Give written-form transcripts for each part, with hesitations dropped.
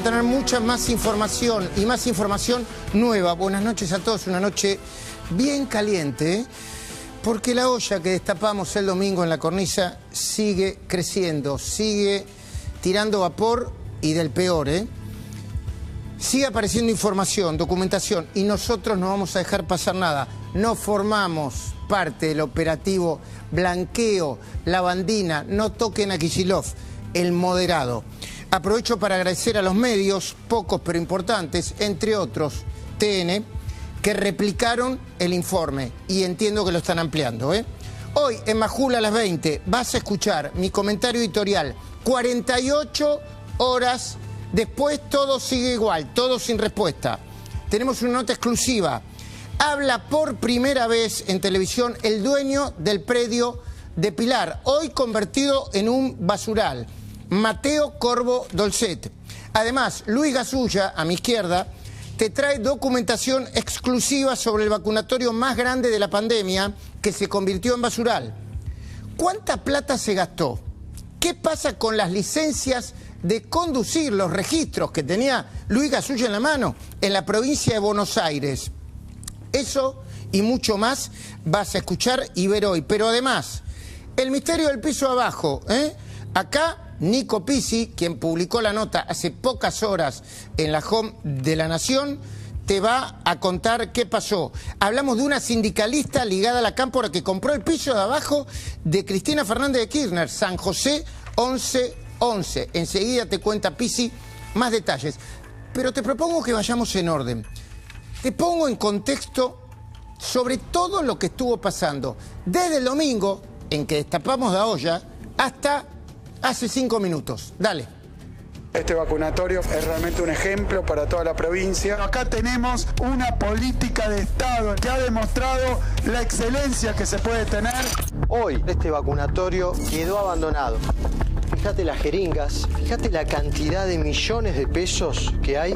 tener mucha más información y más información nueva. Buenas noches a todos, una noche bien caliente, ¿eh? Porque la olla que destapamos el domingo en la cornisa sigue creciendo, sigue tirando vapor y del peor, ¿eh? Sigue apareciendo información, documentación y nosotros no vamos a dejar pasar nada. No formamos parte del operativo Blanqueo, Lavandina, no toquen a Kicillof, el moderado. Aprovecho para agradecer a los medios, pocos pero importantes, entre otros TN, que replicaron el informe y entiendo que lo están ampliando, ¿eh? Hoy en Majula a las 20 vas a escuchar mi comentario editorial. 48 horas después todo sigue igual, todo sin respuesta. Tenemos una nota exclusiva. Habla por primera vez en televisión el dueño del predio de Pilar, hoy convertido en un basural, Mateo Corvo Dolcet. Además, Luis Gasulla, a mi izquierda, te trae documentación exclusiva sobre el vacunatorio más grande de la pandemia que se convirtió en basural. ¿Cuánta plata se gastó? ¿Qué pasa con las licencias de conducir, los registros que tenía Luis Gasulla en la mano en la provincia de Buenos Aires? Eso y mucho más vas a escuchar y ver hoy. Pero además, el misterio del piso abajo, ¿eh? Acá Nico Pizzi, quien publicó la nota hace pocas horas en la home de La Nación, te va a contar qué pasó. Hablamos de una sindicalista ligada a la Cámpora que compró el piso de abajo de Cristina Fernández de Kirchner, San José 1111. Enseguida te cuenta Pizzi más detalles. Pero te propongo que vayamos en orden. Te pongo en contexto sobre todo lo que estuvo pasando desde el domingo en que destapamos la olla hasta hace 5 minutos. Dale. Este vacunatorio es realmente un ejemplo para toda la provincia. Acá tenemos una política de Estado que ha demostrado la excelencia que se puede tener. Hoy este vacunatorio quedó abandonado. Fíjate las jeringas, fíjate la cantidad de millones de pesos que hay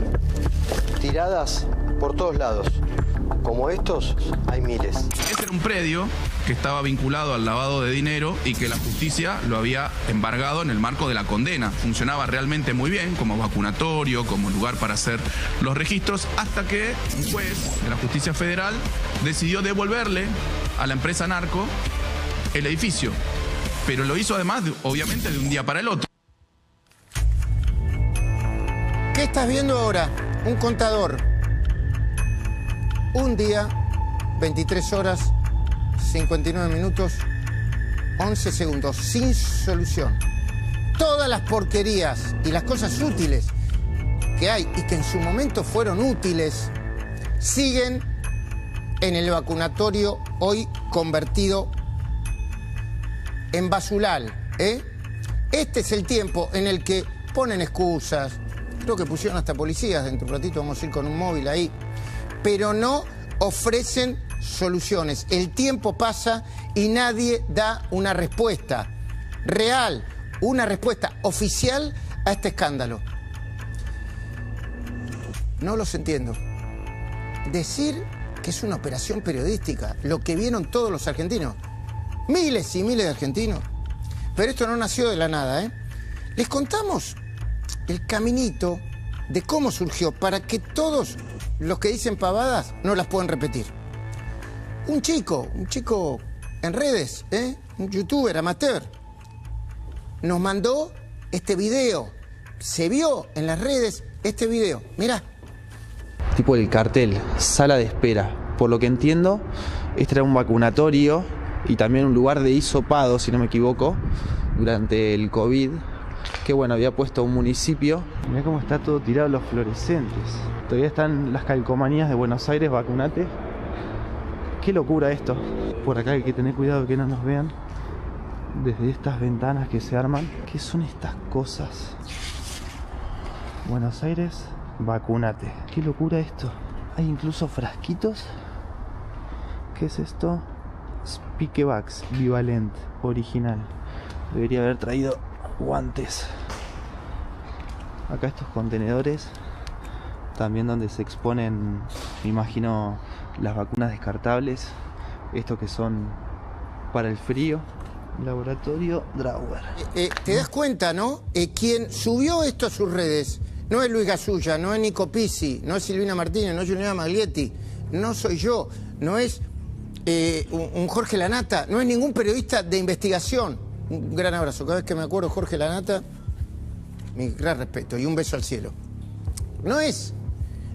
tiradas por todos lados. Como estos, hay miles. Ese era un predio que estaba vinculado al lavado de dinero y que la justicia lo había embargado en el marco de la condena. Funcionaba realmente muy bien como vacunatorio, como lugar para hacer los registros, hasta que un juez de la Justicia Federal decidió devolverle a la empresa narco el edificio. Pero lo hizo además, obviamente, de un día para el otro. ¿Qué estás viendo ahora? Un contador. Un día, 23 horas, 59 minutos, 11 segundos, sin solución. Todas las porquerías y las cosas útiles que hay y que en su momento fueron útiles, siguen en el vacunatorio hoy convertido en basural, ¿eh? Este es el tiempo en el que ponen excusas. Creo que pusieron hasta policías dentro de un ratito, vamos a ir con un móvil ahí. Pero no ofrecen soluciones. El tiempo pasa y nadie da una respuesta real, una respuesta oficial a este escándalo. No los entiendo. Decir que es una operación periodística, lo que vieron todos los argentinos, miles y miles de argentinos. Pero esto no nació de la nada, ¿eh? Les contamos el caminito de cómo surgió para que todos los que dicen pavadas no las pueden repetir. Un chico en redes, un youtuber amateur, nos mandó este video. Se vio en las redes este video. Mirá. Tipo el cartel, sala de espera. Por lo que entiendo, este era un vacunatorio y también un lugar de hisopado, si no me equivoco, durante el COVID. Que bueno, había puesto un municipio. Mirá cómo está todo tirado los fluorescentes. Todavía están las calcomanías de Buenos Aires, vacunate. Qué locura esto. Por acá hay que tener cuidado que no nos vean desde estas ventanas que se arman. ¿Qué son estas cosas? Buenos Aires, vacunate. Qué locura esto. Hay incluso frasquitos. ¿Qué es esto? Spikevax bivalent original. Debería haber traído guantes. Acá estos contenedores también donde se exponen, me imagino, las vacunas descartables, estos que son para el frío. Laboratorio Drauer. Te das cuenta, ¿no? Quien subió esto a sus redes no es Luis Gasulla, no es Nico Pizzi, no es Silvina Martínez, no es Juliana Maglietti, no soy yo, no es un Jorge Lanata, no es ningún periodista de investigación. Un gran abrazo. Cada vez que me acuerdo de Jorge Lanata, mi gran respeto y un beso al cielo. No es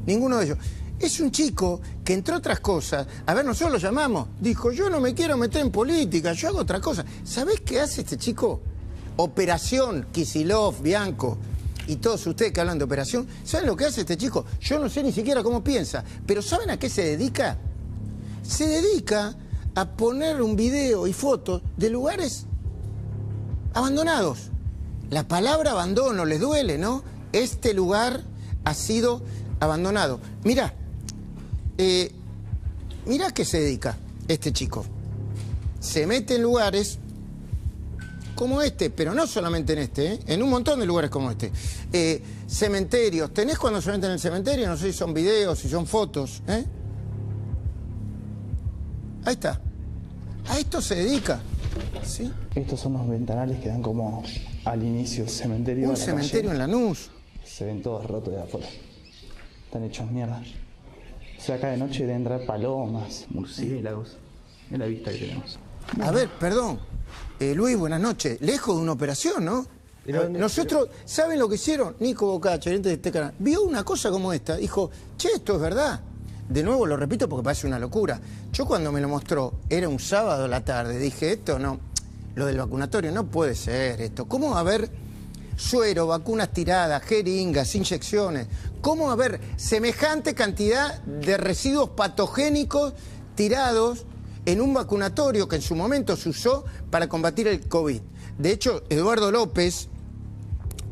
ninguno de ellos. Es un chico que, entre otras cosas, a ver, nosotros lo llamamos, dijo, yo no me quiero meter en política, yo hago otra cosa. ¿Sabés qué hace este chico? Operación Kicillof, Bianco y todos ustedes que hablan de operación, ¿saben lo que hace este chico? Yo no sé ni siquiera cómo piensa, pero ¿saben a qué se dedica? Se dedica a poner un video y fotos de lugares abandonados. La palabra abandono les duele, ¿no? Este lugar ha sido abandonado. Mirá, mirá a qué se dedica este chico. Se mete en lugares como este, pero no solamente en este, en un montón de lugares como este. Cementerios, ¿tenés cuando se meten en el cementerio? No sé si son videos, si son fotos, Ahí está. A esto se dedica, ¿sí? Estos son los ventanales que dan como al inicio cementerio. Un cementerio en Lanús. Se ven todos rotos de afuera. Están hechos mierda. O sea, acá de noche deben entrar palomas, murciélagos. Es la vista que tenemos. A ver, perdón. Luis, buenas noches. Lejos de una operación, ¿no? Nosotros, ¿saben lo que hicieron? Nico Bocacha, gerente de este canal, vio una cosa como esta. Dijo, che, esto es verdad. De nuevo lo repito porque parece una locura. Yo cuando me lo mostró, era un sábado a la tarde, dije, esto no, lo del vacunatorio no puede ser esto. ¿Cómo va a haber suero, vacunas tiradas, jeringas, inyecciones? ¿Cómo va a haber semejante cantidad de residuos patogénicos tirados en un vacunatorio que en su momento se usó para combatir el COVID? De hecho, Eduardo López,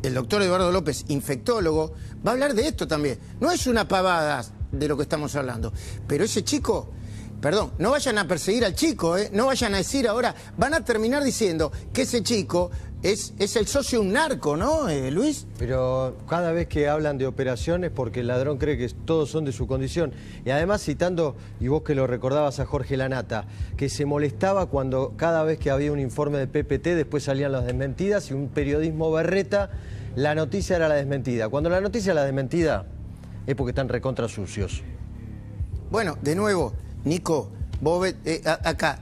el doctor Eduardo López, infectólogo, va a hablar de esto también. No es una pavada de lo que estamos hablando, pero ese chico, perdón, no vayan a perseguir al chico, no vayan a decir ahora, van a terminar diciendo que ese chico es el socio de un narco, ¿no, Luis? Pero cada vez que hablan de operaciones, porque el ladrón cree que todos son de su condición. Y además citando, y vos que lo recordabas a Jorge Lanata, que se molestaba cuando cada vez que había un informe de PPT, después salían las desmentidas y un periodismo berreta, la noticia era la desmentida. Cuando la noticia es la desmentida, es porque están recontra sucios. Bueno, de nuevo, Nico, vos ves, acá,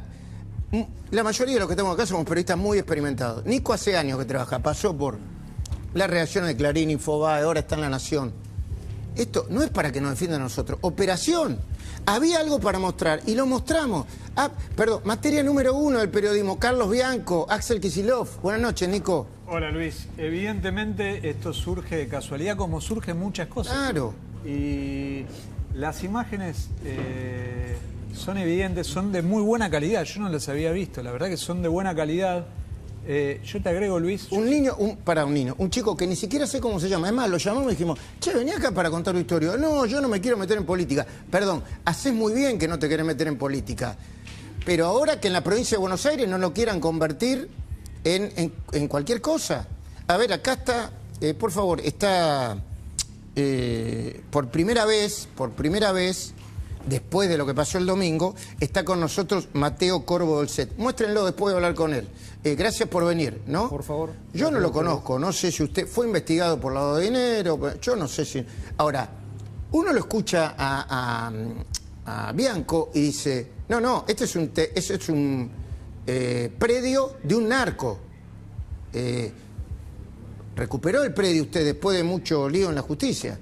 la mayoría de los que estamos acá somos periodistas muy experimentados. Nico hace años que trabaja, pasó por la redacción de Clarín, Infobae, ahora está en La Nación. Esto no es para que nos defiendan a nosotros. Operación. Había algo para mostrar y lo mostramos. Perdón, materia número 1 del periodismo, Carlos Bianco, Axel Kicillof. Buenas noches, Nico. Hola, Luis. Evidentemente esto surge de casualidad, como surgen muchas cosas. Claro. Y las imágenes son evidentes, son de muy buena calidad. Yo no las había visto, la verdad que son de buena calidad. Yo te agrego, Luis. Un chico que ni siquiera sé cómo se llama. Es más, lo llamamos y dijimos, che, vení acá para contar tu historia. No, yo no me quiero meter en política. Perdón, haces muy bien que no te querés meter en política. Pero ahora que en la provincia de Buenos Aires no lo quieran convertir en cualquier cosa. A ver, acá está, por favor, está por primera vez, después de lo que pasó el domingo, está con nosotros Mateo Corvo del CET. Muéstrenlo después de hablar con él. Gracias por venir, ¿no? Por favor. Yo no lo conozco, no sé si usted fue investigado por lavado de dinero, yo no sé si... Ahora, uno lo escucha a Bianco y dice, no, este es un predio de un narco. Recuperó el predio usted después de mucho lío en la justicia.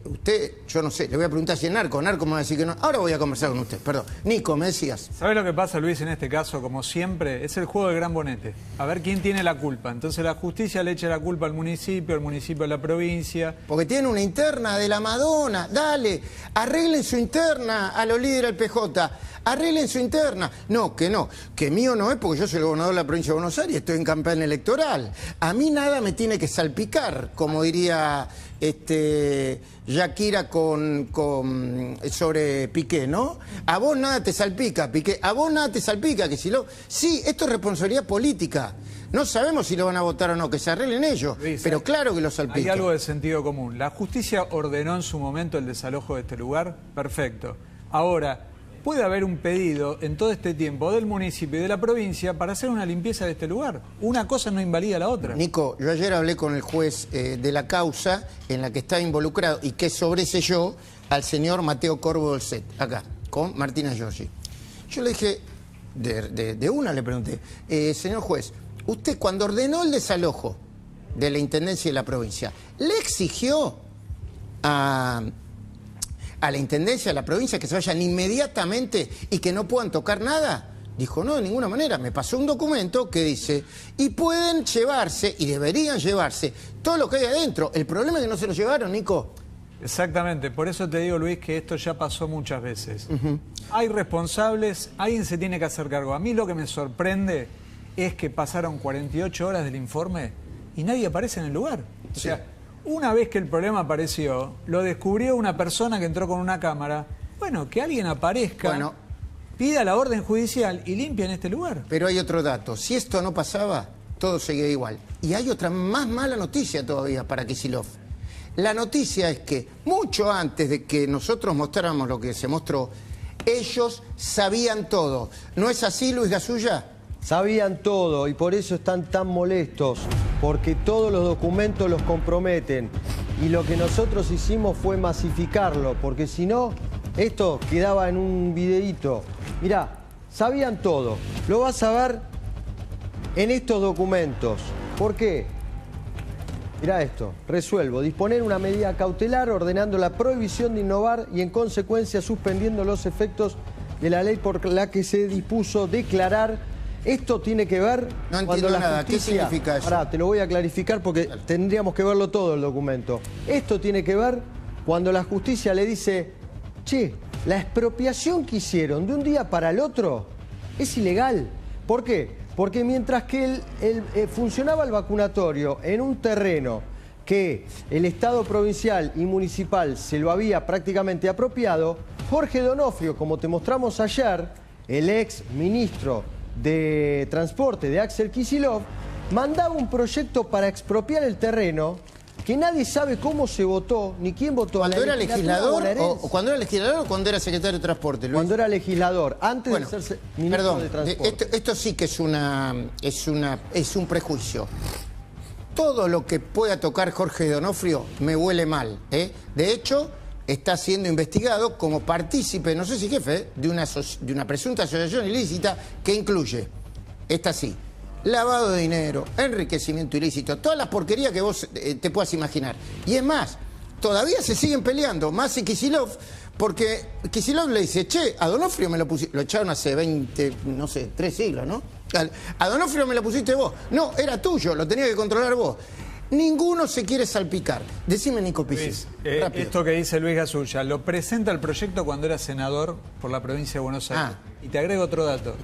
Usted, yo no sé, le voy a preguntar si es narco me va a decir que no. Ahora voy a conversar con usted, perdón. Nico, me decías. ¿Sabes lo que pasa, Luis, en este caso? Como siempre, es el juego del gran bonete. A ver quién tiene la culpa. Entonces la justicia le echa la culpa al municipio a la provincia. Porque tiene una interna de la Madonna. Dale, arreglen su interna a los líderes del PJ. Arreglen su interna. No, que mío no es porque yo soy el gobernador de la provincia de Buenos Aires y estoy en campaña electoral. A mí nada me tiene que salpicar, como diría Shakira sobre Piqué, ¿no? A vos nada te salpica, Piqué. A vos nada te salpica, que si lo... Sí, esto es responsabilidad política. No sabemos si lo van a votar o no, que se arreglen ellos, Luis, pero claro que lo salpica. Hay algo de sentido común. La justicia ordenó en su momento el desalojo de este lugar, perfecto. Ahora, puede haber un pedido en todo este tiempo del municipio y de la provincia para hacer una limpieza de este lugar. Una cosa no invalida la otra. Nico, yo ayer hablé con el juez de la causa en la que está involucrado y que sobreselló al señor Mateo Corvo Dolcet, acá, con Martina Giorgi. Yo le dije, de una le pregunté, señor juez, usted cuando ordenó el desalojo de la Intendencia de la provincia, ¿le exigió a la Intendencia de la provincia que se vayan inmediatamente y que no puedan tocar nada? Dijo, no, de ninguna manera. Me pasó un documento que dice, y pueden llevarse, y deberían llevarse, todo lo que hay adentro. El problema es que no se lo llevaron, Nico. Exactamente, por eso te digo, Luis, que esto ya pasó muchas veces. Hay responsables, alguien se tiene que hacer cargo. A mí lo que me sorprende es que pasaron 48 horas del informe y nadie aparece en el lugar. O sea, una vez que el problema apareció, lo descubrió una persona que entró con una cámara. Bueno, que alguien aparezca, pida la orden judicial y limpia en este lugar. Pero hay otro dato. Si esto no pasaba, todo seguía igual. Y hay otra más mala noticia todavía para Kicillof. La noticia es que mucho antes de que nosotros mostráramos lo que se mostró, ellos sabían todo. ¿No es así, Luis Gasulla? Sabían todo y por eso están tan molestos, porque todos los documentos los comprometen. Y lo que nosotros hicimos fue masificarlo, porque si no, esto quedaba en un videíto. Mirá, sabían todo. Lo vas a ver en estos documentos. ¿Por qué? Mirá esto, resuelvo, disponer una medida cautelar ordenando la prohibición de innovar y en consecuencia suspendiendo los efectos de la ley por la que se dispuso declarar. Esto tiene que ver no cuando la nada. justicia... ¿Qué significa eso? Pará, te lo voy a clarificar porque tendríamos que verlo todo el documento. Esto tiene que ver cuando la justicia le dice, che, la expropiación que hicieron de un día para el otro es ilegal. ¿Por qué? Porque mientras que funcionaba el vacunatorio en un terreno que el Estado provincial y municipal se lo había prácticamente apropiado, Jorge Donofrio, como te mostramos ayer, el ex ministro de Transporte de Axel Kicillof, mandaba un proyecto para expropiar el terreno que nadie sabe cómo se votó, ni quién votó. ¿Cuando era legislador o cuando era legislador o cuando era secretario de Transporte, Luis? Cuando era legislador, antes de ser ministro de Transporte. Esto sí que es un prejuicio. Todo lo que pueda tocar Jorge Donofrio me huele mal, ¿eh? De hecho, está siendo investigado como partícipe, no sé si jefe, de una presunta asociación ilícita que incluye, esta sí, lavado de dinero, enriquecimiento ilícito, todas las porquerías que vos te puedas imaginar. Y es más, todavía se siguen peleando, más y Kicillof, porque Kicillof le dice, che, a Donofrio me lo pusiste, lo echaron hace 20, no sé, 3 siglos, ¿no? A Donofrio me lo pusiste vos. No, era tuyo, lo tenías que controlar vos. Ninguno se quiere salpicar. Decime, Nico Pisis. Esto que dice Luis Gasulla, lo presenta el proyecto cuando era senador por la provincia de Buenos Aires. Y te agrego otro dato.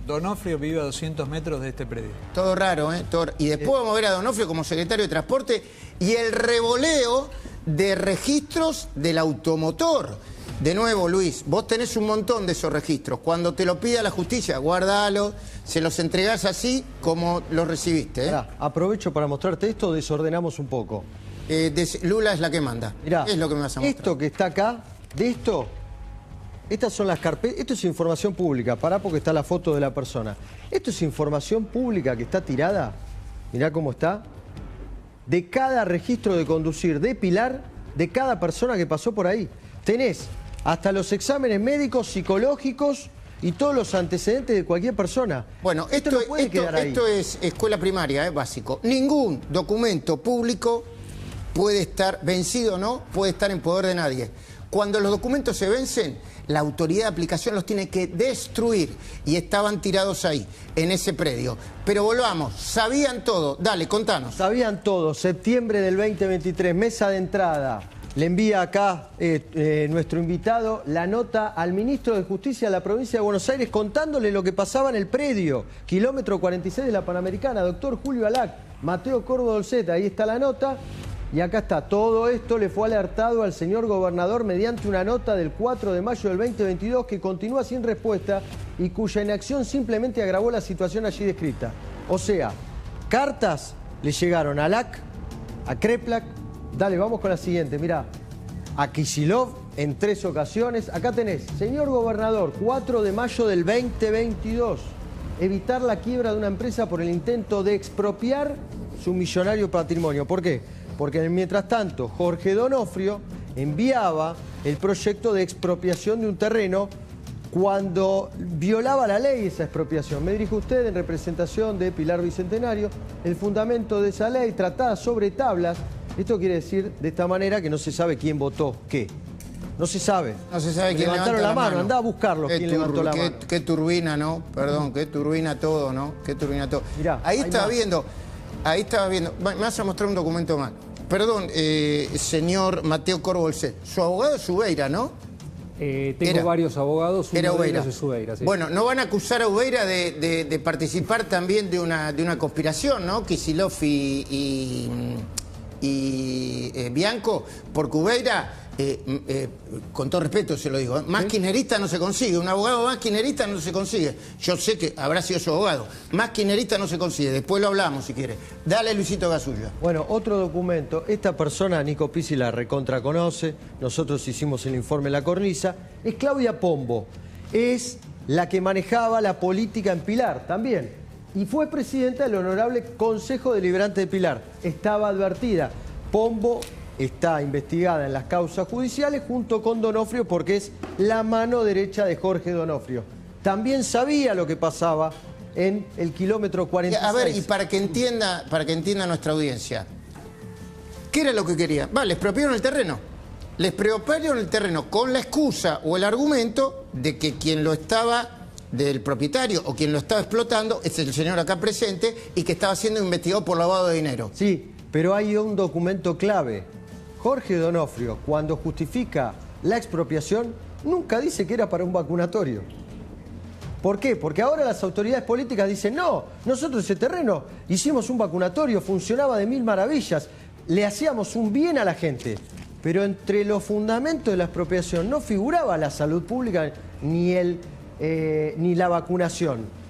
Donofrio vive a 200 metros de este predio. Todo raro, ¿eh? Y después vamos a ver a Donofrio como secretario de Transporte y el revoleo de registros del automotor. De nuevo, Luis, vos tenés un montón de esos registros. Cuando te lo pida la justicia, guardalo, se los entregás así como los recibiste. Mirá, aprovecho para mostrarte esto, desordenamos un poco. Lula es la que manda. Mirá, es lo que me vas a mostrar. Esto que está acá, de esto, estas son las carpetas, esto es información pública, pará porque está la foto de la persona. Esto es información pública que está tirada, mirá cómo está, de cada registro de conducir de Pilar, de cada persona que pasó por ahí. Tenés hasta los exámenes médicos, psicológicos y todos los antecedentes de cualquier persona. Bueno, esto no puede quedar ahí. Esto es escuela primaria, básico. Ningún documento público puede estar, vencido o no, puede estar en poder de nadie. Cuando los documentos se vencen, la autoridad de aplicación los tiene que destruir. Y estaban tirados ahí, en ese predio. Pero volvamos, sabían todo. Dale, contanos. Sabían todo. Septiembre del 2023, mesa de entrada. Le envía acá nuestro invitado la nota al ministro de Justicia de la provincia de Buenos Aires contándole lo que pasaba en el predio, kilómetro 46 de la Panamericana, doctor Julio Alac, Mateo Corvo Dolcet, ahí está la nota. Y acá está, todo esto le fue alertado al señor gobernador mediante una nota del 4 de mayo del 2022 que continúa sin respuesta y cuya inacción simplemente agravó la situación allí descrita. O sea, cartas le llegaron a Alac, a Kreplak. Dale, vamos con la siguiente, mirá. A Kicillof en 3 ocasiones. Acá tenés, señor gobernador, 4 de mayo del 2022. Evitar la quiebra de una empresa por el intento de expropiar su millonario patrimonio. ¿Por qué? Porque mientras tanto Jorge Donofrio enviaba el proyecto de expropiación de un terreno cuando violaba la ley esa expropiación. Me dirige usted en representación de Pilar Bicentenario. El fundamento de esa ley tratada sobre tablas. Esto quiere decir de esta manera que no se sabe quién votó qué. No se sabe. No se sabe quién levantaron levanta la mano. Andá a buscarlo quién levantó la mano. Qué turbina, ¿no? Perdón, qué turbina todo, ¿no? Qué turbina todo. Mirá, ahí estaba viendo. Me vas a mostrar un documento más. Perdón, señor Mateo Corbolset. Su abogado es Ubeira, ¿no? Tengo varios abogados, uno de ellos es Ubeira. Sí. Bueno, no van a acusar a Ubeira de participar también de una conspiración, ¿no? Kicillof y Bianco, porque Ubeira, con todo respeto se lo digo, más kirchnerista no se consigue, un abogado más kirchnerista no se consigue. Yo sé que habrá sido su abogado, más kirchnerista no se consigue, después lo hablamos si quiere. Dale, Luisito Gasulla. Bueno, otro documento, esta persona, Nico Pizzi la recontra conoce, nosotros hicimos el informe La Cornisa, es Claudia Pombo, es la que manejaba la política en Pilar también, y fue presidenta del Honorable Consejo Deliberante de Pilar. Estaba advertida, Pombo está investigada en las causas judiciales junto con Donofrio porque es la mano derecha de Jorge Donofrio. También sabía lo que pasaba en el kilómetro 46. A ver, y para que entienda nuestra audiencia, ¿qué era lo que quería? Les expropiaron el terreno. Les expropiaron el terreno con la excusa o el argumento de que quien lo estaba, del propietario o quien lo estaba explotando, es el señor acá presente y que estaba siendo investigado por lavado de dinero. Sí, pero hay un documento clave. Jorge Donofrio, cuando justifica la expropiación, nunca dice que era para un vacunatorio. ¿Por qué? Porque ahora las autoridades políticas dicen, no, nosotros ese terreno hicimos un vacunatorio, funcionaba de mil maravillas, le hacíamos un bien a la gente. Pero entre los fundamentos de la expropiación no figuraba la salud pública ni la vacunación.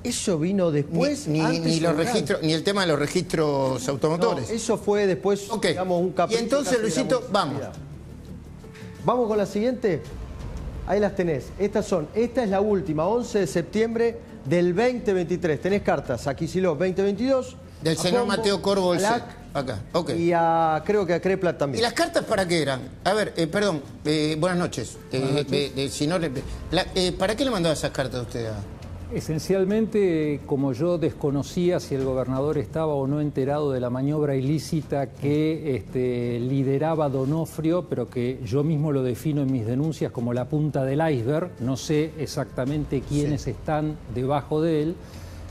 Eso vino después, ni el tema de los registros automotores. No, eso fue después, digamos, un capítulo. Y entonces, Luisito, vamos. Vamos con la siguiente. Ahí las tenés. Esta es la última, 11 de septiembre del 2023. Tenés cartas a Kicillof 2022. Del señor Pombo, Mateo Corbolset. Acá. Y creo que a Creplat también. ¿Y las cartas para qué eran? A ver, perdón, buenas noches. ¿Para qué le mandaba esas cartas a usted? Esencialmente, como yo desconocía si el gobernador estaba o no enterado de la maniobra ilícita que lideraba Donofrio, pero que yo mismo lo defino en mis denuncias como la punta del iceberg, no sé exactamente quiénes están debajo de él,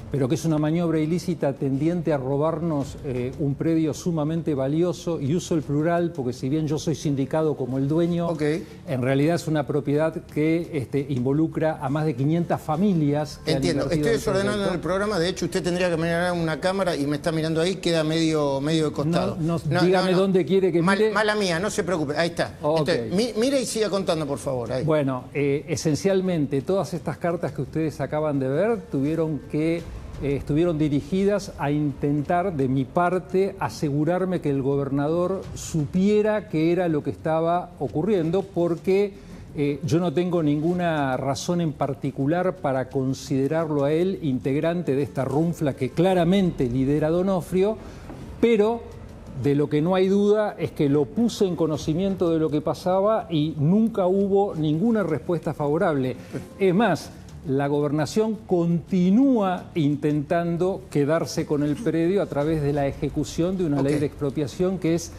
pero que es una maniobra ilícita tendiente a robarnos un predio sumamente valioso, y uso el plural porque si bien yo soy sindicado como el dueño, en realidad es una propiedad que involucra a más de 500 familias. Entiendo, estoy desordenando en el programa, de hecho usted tendría que mirar una cámara y me está mirando ahí, queda medio de costado. Dígame dónde quiere que mire. Mala mía, no se preocupe, ahí está. Entonces, mire y siga contando, por favor. Ahí. Bueno, esencialmente todas estas cartas que ustedes acaban de ver estuvieron dirigidas a intentar, de mi parte, asegurarme que el gobernador supiera qué era lo que estaba ocurriendo, porque yo no tengo ninguna razón en particular para considerarlo a él integrante de esta runfla que claramente lidera Donofrio, pero de lo que no hay duda es que lo puse en conocimiento de lo que pasaba y nunca hubo ninguna respuesta favorable. Es más, la gobernación continúa intentando quedarse con el predio a través de la ejecución de una ley de expropiación que es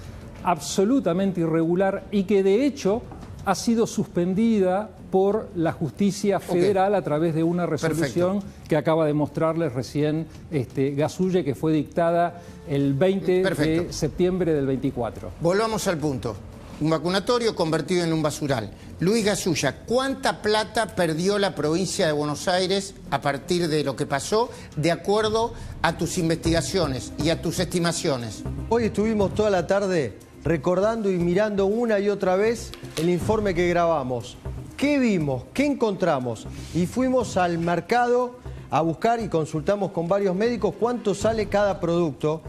absolutamente irregular y que de hecho ha sido suspendida por la justicia federal a través de una resolución que acaba de mostrarles recién Gasulle, que fue dictada el 20 de septiembre del 24. Volvamos al punto. Un vacunatorio convertido en un basural. Luis Gasulla, ¿cuánta plata perdió la provincia de Buenos Aires a partir de lo que pasó, de acuerdo a tus investigaciones y a tus estimaciones? Hoy estuvimos toda la tarde recordando y mirando una y otra vez el informe que grabamos. ¿Qué vimos? ¿Qué encontramos? Y fuimos al mercado a buscar y consultamos con varios médicos cuánto sale cada producto,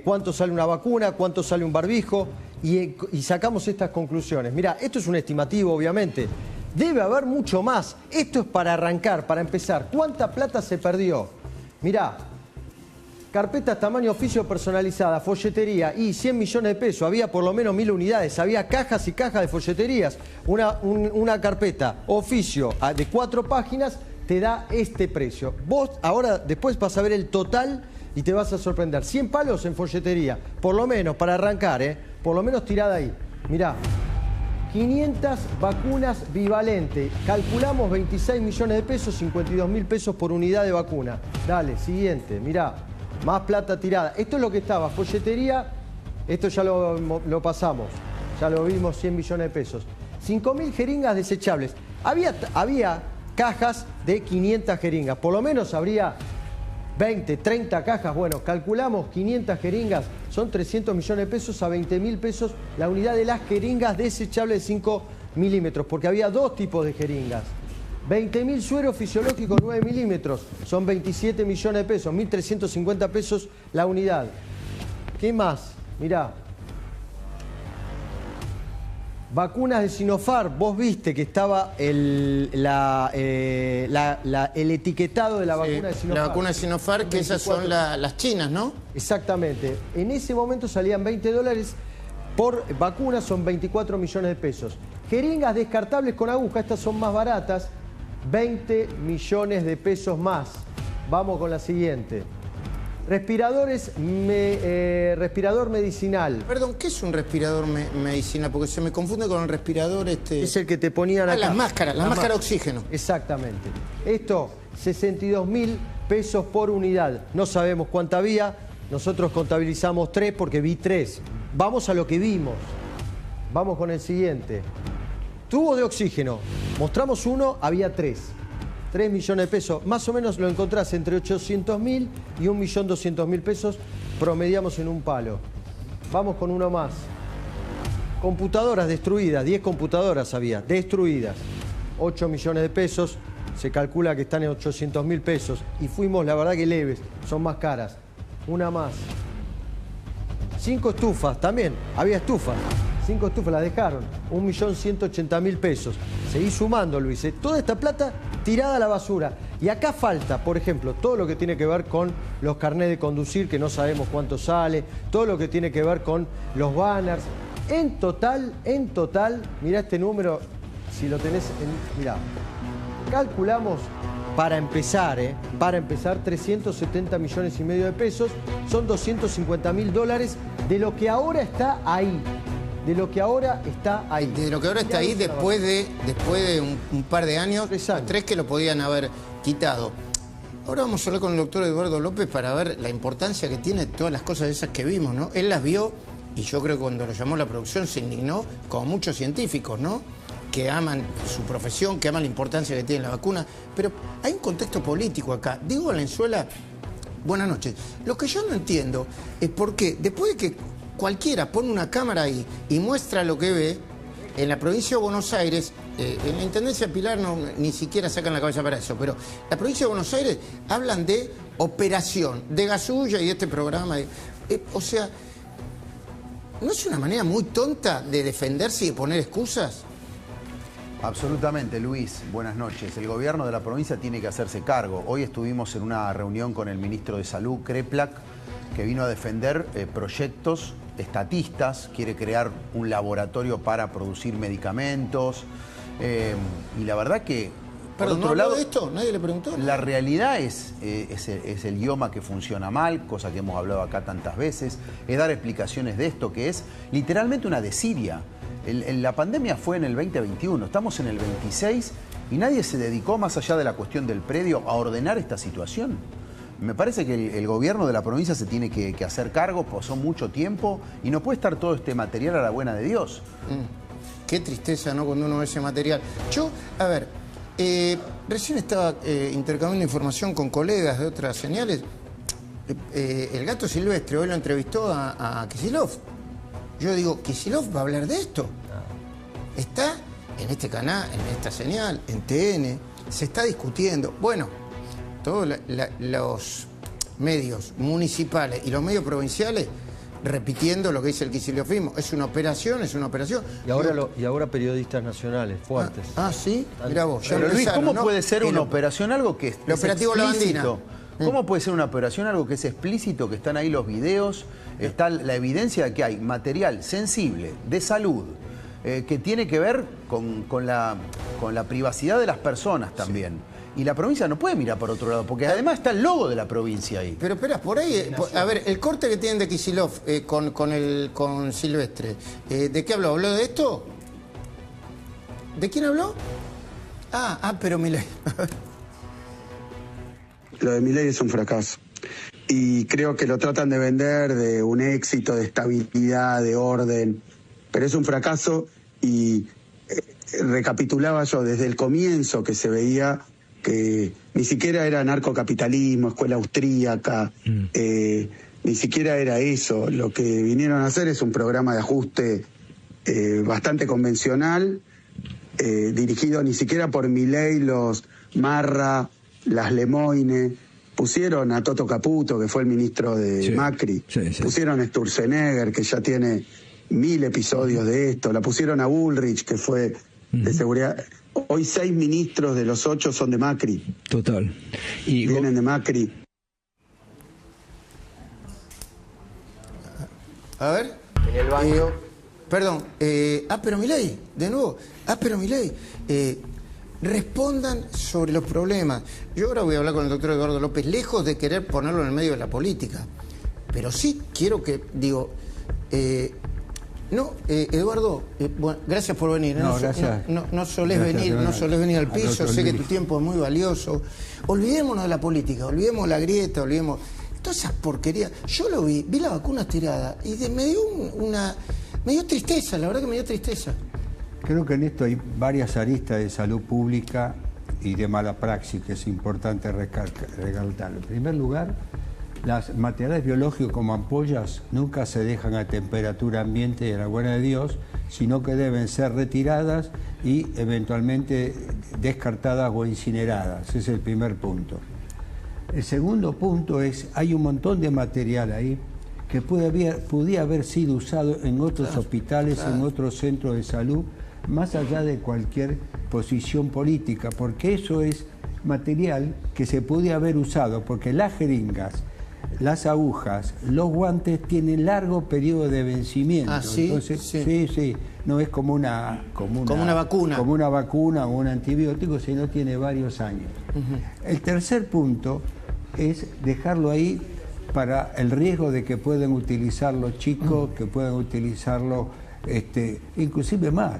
cuánto sale una vacuna, cuánto sale un barbijo. y sacamos estas conclusiones. Mirá, esto es un estimativo, obviamente. Debe haber mucho más. Esto es para arrancar, para empezar. ¿Cuánta plata se perdió? Mirá, carpetas tamaño oficio personalizada, folletería y 100 millones de pesos. Había por lo menos 1000 unidades. Había cajas y cajas de folleterías. Una carpeta oficio de 4 páginas te da este precio. Vos ahora después vas a ver el total y te vas a sorprender. 100 palos en folletería, por lo menos para arrancar, por lo menos tirada ahí. Mirá, 500 vacunas bivalente. Calculamos 26 millones de pesos, 52.000 pesos por unidad de vacuna. Dale, siguiente, mirá. Más plata tirada. Esto es lo que estaba. Folletería, esto ya lo pasamos. Ya lo vimos, 100 millones de pesos. 5.000 jeringas desechables. Había cajas de 500 jeringas. Por lo menos habría 20, 30 cajas. Bueno, calculamos 500 jeringas. Son 300 millones de pesos a 20.000 pesos la unidad de las jeringas desechables de 5 milímetros. Porque había 2 tipos de jeringas. 20.000 sueros fisiológicos 9 milímetros, son 27 millones de pesos, 1.350 pesos la unidad. ¿Qué más? Mirá. Vacunas de Sinopharm, vos viste que estaba el etiquetado de la vacuna de Sinopharm. La vacuna de Sinopharm, que esas son las chinas, ¿no? Exactamente. En ese momento salían $20 por vacuna, son 24 millones de pesos. Jeringas descartables con aguja, estas son más baratas. 20 millones de pesos más. Vamos con la siguiente. Respiradores, respirador medicinal. Perdón, ¿qué es un respirador medicinal? Porque se me confunde con el respirador Es el que te ponían acá. Las máscaras de oxígeno. Exactamente. Esto, 62.000 pesos por unidad. No sabemos cuánta había. Nosotros contabilizamos 3 porque vi 3. Vamos a lo que vimos. Vamos con el siguiente. Tubo de oxígeno. Mostramos uno, había 3. 3 millones de pesos. Más o menos lo encontrás entre 800.000 y 1.200.000 pesos. Promediamos en un palo. Vamos con uno más. Computadoras destruidas. 10 computadoras había. Destruidas. 8 millones de pesos. Se calcula que están en 800.000 pesos. Y fuimos, la verdad que leves. Son más caras. Una más. 5 estufas. También había estufas. 5 estufas las dejaron, 1.180.000 pesos. Seguí sumando, Luis. Toda esta plata tirada a la basura. Y acá falta, por ejemplo, todo lo que tiene que ver con los carnés de conducir, que no sabemos cuánto sale, todo lo que tiene que ver con los banners. En total, mirá este número, si lo tenés, mirá. Calculamos, para empezar, 370 millones y medio de pesos, son $250.000 de lo que ahora está ahí. De lo que ahora está ahí. De lo que ahora está ahí después de un par de años, 3 que lo podían haber quitado. Ahora vamos a hablar con el doctor Eduardo López para ver la importancia que tiene todas las cosas esas que vimos, ¿no? Él las vio y yo creo que cuando lo llamó la producción se indignó, como muchos científicos, ¿no? Que aman su profesión, que aman la importancia que tiene la vacuna. Pero hay un contexto político acá. Diego Valenzuela, buenas noches. Lo que yo no entiendo es por qué, después de que cualquiera pone una cámara ahí y muestra lo que ve, en la provincia de Buenos Aires, en la Intendencia Pilar ni siquiera sacan la cabeza para eso, pero la provincia de Buenos Aires hablan de operación, de Gasulla y de este programa. O sea, ¿no es una manera muy tonta de defenderse y de poner excusas? Absolutamente, Luis. Buenas noches. El gobierno de la provincia tiene que hacerse cargo. Hoy estuvimos en una reunión con el ministro de Salud, Kreplak, que vino a defender proyectos estatistas, quiere crear un laboratorio para producir medicamentos. Y la verdad que, por otro lado, de esto? ¿Nadie le preguntó? La realidad es el idioma que funciona mal, cosa que hemos hablado acá tantas veces, es dar explicaciones de esto, que es literalmente una desidia. La pandemia fue en el 2021, estamos en el 26 y nadie se dedicó, más allá de la cuestión del predio, a ordenar esta situación. Me parece que el gobierno de la provincia se tiene que hacer cargo, pasó mucho tiempo y no puede estar todo este material a la buena de Dios. Qué tristeza, ¿no? Cuando uno ve ese material. Yo, a ver, recién estaba intercambiando información con colegas de otras señales. El Gato Silvestre hoy lo entrevistó a Kicillof. Yo digo, Kicillof va a hablar de esto. Está en este canal, en esta señal, en TN, se está discutiendo. Bueno, todos los medios municipales y los medios provinciales repitiendo lo que dice el kicillovismo. Es una operación, es una operación. Y ahora periodistas nacionales fuertes. ¿Sí? Mirá vos, ya Pero Luis, ¿cómo puede ser una operación operación algo que es el operativo explícito? Lavandina. ¿Cómo puede ser una operación algo que es explícito, que están ahí los videos, está la evidencia de que hay material sensible, de salud, que tiene que ver con la privacidad de las personas también? Y la provincia no puede mirar por otro lado, porque además está el logo de la provincia ahí. Pero espera, por ahí, a ver, el corte que tienen de Kicillof con Silvestre, ¿de qué habló? ¿Habló de esto? ¿De quién habló? Pero Milei. Lo de Milei es un fracaso. Y creo que lo tratan de vender de un éxito, de estabilidad, de orden. Pero es un fracaso y recapitulaba yo desde el comienzo que se veía que ni siquiera era narcocapitalismo, escuela austríaca, ni siquiera era eso. Lo que vinieron a hacer es un programa de ajuste bastante convencional, dirigido ni siquiera por Milei, los Marra, las Lemoine. Pusieron a Toto Caputo, que fue el ministro de Macri. Pusieron a Sturzenegger, que ya tiene 1000 episodios de esto. La pusieron a Bullrich, que fue de seguridad. Hoy 6 ministros de los 8 son de Macri. Total. Y vienen de Macri. A ver. En el baño. Perdón. Pero Milei, de nuevo. Pero Milei. Respondan sobre los problemas. Yo ahora voy a hablar con el doctor Eduardo López, lejos de querer ponerlo en el medio de la política. Pero sí quiero que, Eduardo, bueno, gracias por venir. No solés venir al piso, sé que tu tiempo es muy valioso. Olvidémonos de la política, olvidemos la grieta, olvidemos todas esas porquerías. Yo lo vi la vacuna tirada y me dio tristeza, la verdad que me dio tristeza. Creo que en esto hay varias aristas de salud pública y de mala praxis que es importante recalcar. En primer lugar, los materiales biológicos como ampollas nunca se dejan a temperatura ambiente y a la buena de Dios, sino que deben ser retiradas y eventualmente descartadas o incineradas. Ese es el primer punto. El segundo punto es, hay un montón de material ahí que podía haber sido usado en otros hospitales, en otros centros de salud, más allá de cualquier posición política, porque eso es material que se podía haber usado, porque las jeringas, las agujas, los guantes tienen largo periodo de vencimiento. ¿Sí? Entonces, sí, no es como una vacuna. Como una vacuna o un antibiótico, sino tiene varios años. El tercer punto es dejarlo ahí para el riesgo de que puedan utilizarlo chicos, que puedan utilizarlo inclusive más.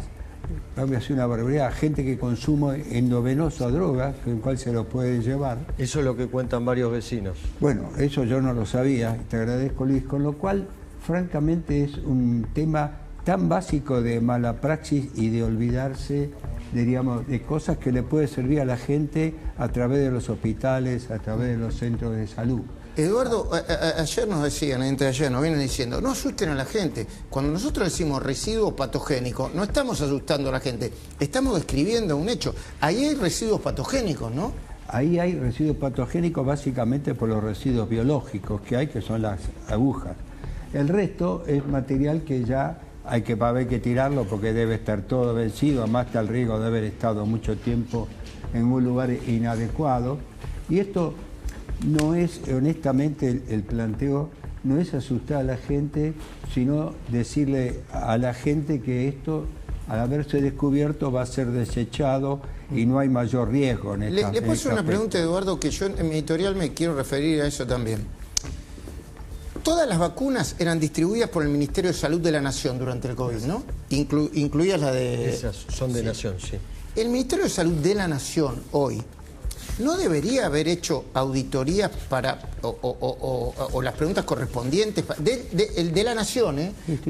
Voy a hacer una barbaridad, gente que consume endovenosa droga, con cual se lo puede llevar. Eso es lo que cuentan varios vecinos. Bueno, eso yo no lo sabía, te agradezco, Luis, con lo cual, francamente, es un tema tan básico de mala praxis y de olvidarse, diríamos, de cosas que le puede servir a la gente a través de los hospitales, a través de los centros de salud. Eduardo, ayer nos decían, ayer nos vienen diciendo, no asusten a la gente. Cuando nosotros decimos residuos patogénicos, no estamos asustando a la gente, estamos describiendo un hecho. Ahí hay residuos patogénicos, ¿no? Ahí hay residuos patogénicos básicamente por los residuos biológicos que hay, que son las agujas. El resto es material que ya va a haber que tirarlo porque debe estar todo vencido, además está el riesgo de haber estado mucho tiempo en un lugar inadecuado. Y esto no es, honestamente, el planteo no es asustar a la gente, sino decirle a la gente que esto, al haberse descubierto, va a ser desechado y no hay mayor riesgo en esta. Le puedo hacer una pregunta, Eduardo, que yo en mi editorial me quiero referir a eso también. Todas las vacunas eran distribuidas por el Ministerio de Salud de la Nación durante el COVID, ¿no? Incluidas la de... Esas son de Nación, sí. El Ministerio de Salud de la Nación hoy ¿no debería haber hecho auditorías o las preguntas correspondientes de la Nación,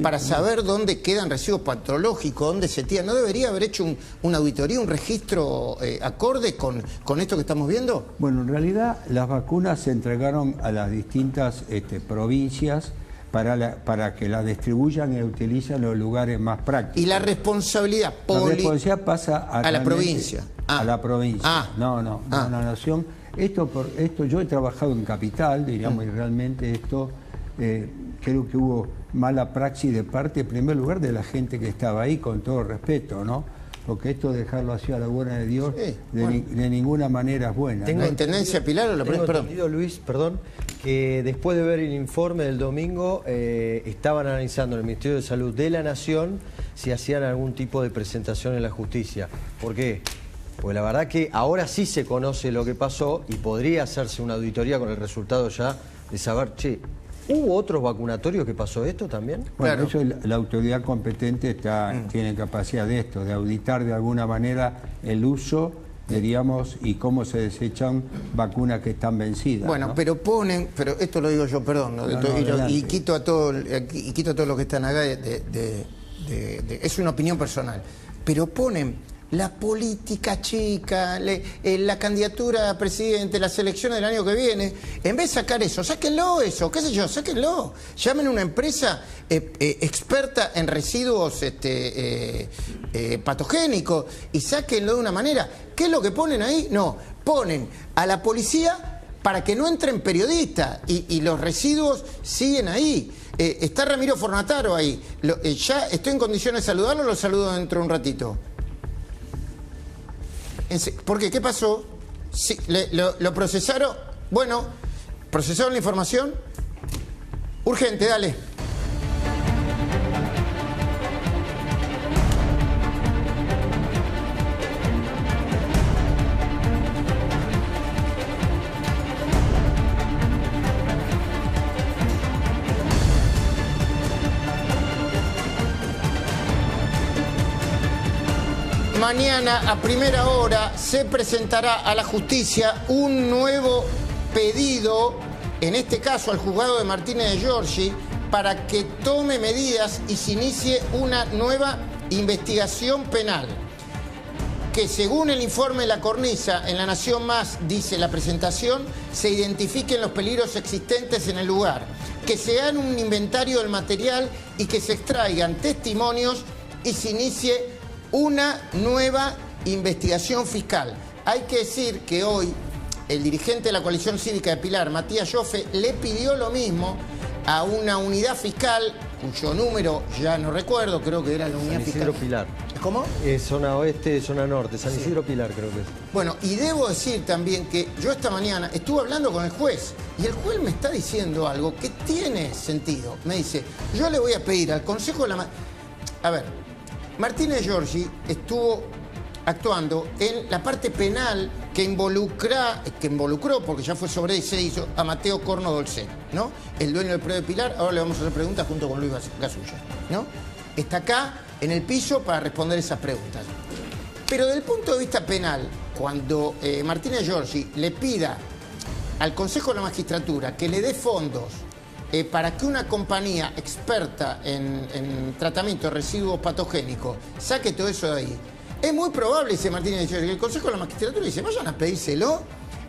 para saber dónde quedan residuos patológicos, dónde se tiran? ¿No debería haber hecho una auditoría, un registro acorde con esto que estamos viendo? Bueno, en realidad las vacunas se entregaron a las distintas provincias para que las distribuyan y utilicen en los lugares más prácticos. ¿Y la responsabilidad pasa a la provincia? A la provincia. No, a la nación. Esto yo he trabajado en Capital, diríamos, y realmente esto creo que hubo mala praxis de parte, en primer lugar, de la gente que estaba ahí, con todo respeto, ¿no? Porque esto de dejarlo así a la buena de Dios, de ninguna manera es buena. Tengo intendencia, Pilar, o lo tengo entendido, Luis, perdón, que después de ver el informe del domingo, estaban analizando en el Ministerio de Salud de la Nación si hacían algún tipo de presentación en la justicia. ¿Por qué? Pues la verdad que ahora sí se conoce lo que pasó y podría hacerse una auditoría con el resultado ya de saber, che, ¿hubo otros vacunatorios que pasó esto también? Bueno, eso la autoridad competente tiene capacidad de esto, de auditar de alguna manera el uso, digamos, y cómo se desechan vacunas que están vencidas. Bueno, ¿no? pero esto lo digo yo, perdón, y quito a todos los que están acá, es una opinión personal, pero ponen la política chica, la candidatura a presidente, las elecciones del año que viene. En vez de sacar eso, sáquenlo eso, qué sé yo, sáquenlo. Llamen a una empresa experta en residuos patogénicos y sáquenlo de una manera. ¿Qué es lo que ponen ahí? No, ponen a la policía para que no entren periodistas y los residuos siguen ahí. Está Ramiro Fornataro ahí. Ya estoy en condiciones de saludarlo, lo saludo dentro de un ratito. ¿Por qué? ¿Qué pasó? Sí, ¿lo procesaron? Bueno, ¿procesaron la información? Urgente, dale. Mañana a primera hora se presentará a la justicia un nuevo pedido, en este caso al juzgado de Martínez de Giorgi, para que tome medidas y se inicie una nueva investigación penal. Que según el informe de La Cornisa, en La Nación Más, dice la presentación, se identifiquen los peligros existentes en el lugar, que se haga un inventario del material y que se extraigan testimonios y se inicie una nueva investigación fiscal. Hay que decir que hoy el dirigente de la coalición cívica de Pilar, Matías Joffe, le pidió lo mismo a una unidad fiscal, cuyo número ya no recuerdo, creo que era la unidad fiscal. San Isidro Pilar. ¿Cómo? Zona oeste, zona norte, San Isidro Pilar creo que es. Bueno, y debo decir también que yo esta mañana estuve hablando con el juez y el juez me está diciendo algo que tiene sentido. Me dice, yo le voy a pedir al Consejo de la... A ver, Martínez de Giorgi estuvo actuando en la parte penal que involucró, porque ya fue sobre y se hizo, a Mateo Corno Dolcet, ¿no? El dueño del predio de Pilar. Ahora le vamos a hacer preguntas junto con Luis Gasulla, ¿no? Está acá en el piso para responder esas preguntas. Pero desde el punto de vista penal, cuando Martínez de Giorgi le pida al Consejo de la Magistratura que le dé fondos para que una compañía experta en tratamiento de residuos patogénicos saque todo eso de ahí, es muy probable, dice Martínez de Giorgi, que el Consejo de la Magistratura dice, vayan a pedírselo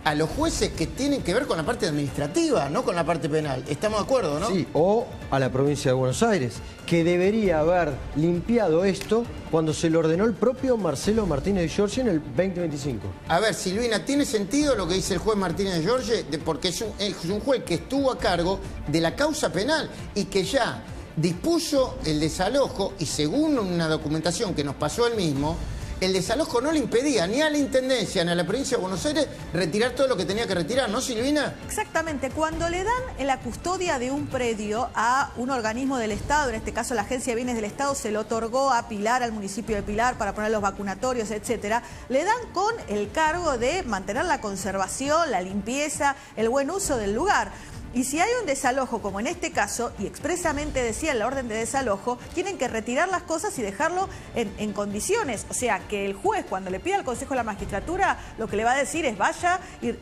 a los jueces que tienen que ver con la parte administrativa, no con la parte penal. ¿Estamos de acuerdo, no? Sí, o a la provincia de Buenos Aires, que debería haber limpiado esto cuando se lo ordenó el propio Marcelo Martínez de Giorgi en el 2025. A ver, Silvina, ¿tiene sentido lo que dice el juez Martínez de Giorgi? Porque es un juez que estuvo a cargo de la causa penal y que ya dispuso el desalojo y según una documentación que nos pasó él mismo, el desalojo no le impedía ni a la Intendencia ni a la provincia de Buenos Aires retirar todo lo que tenía que retirar, ¿no, Silvina? Exactamente. Cuando le dan en la custodia de un predio a un organismo del Estado, en este caso la Agencia de Bienes del Estado se lo otorgó a Pilar, al municipio de Pilar, para poner los vacunatorios, etcétera, le dan con el cargo de mantener la conservación, la limpieza, el buen uso del lugar. Y si hay un desalojo, como en este caso, y expresamente decía en la orden de desalojo, tienen que retirar las cosas y dejarlo en condiciones. O sea, que el juez, cuando le pida al Consejo de la Magistratura, lo que le va a decir es vaya y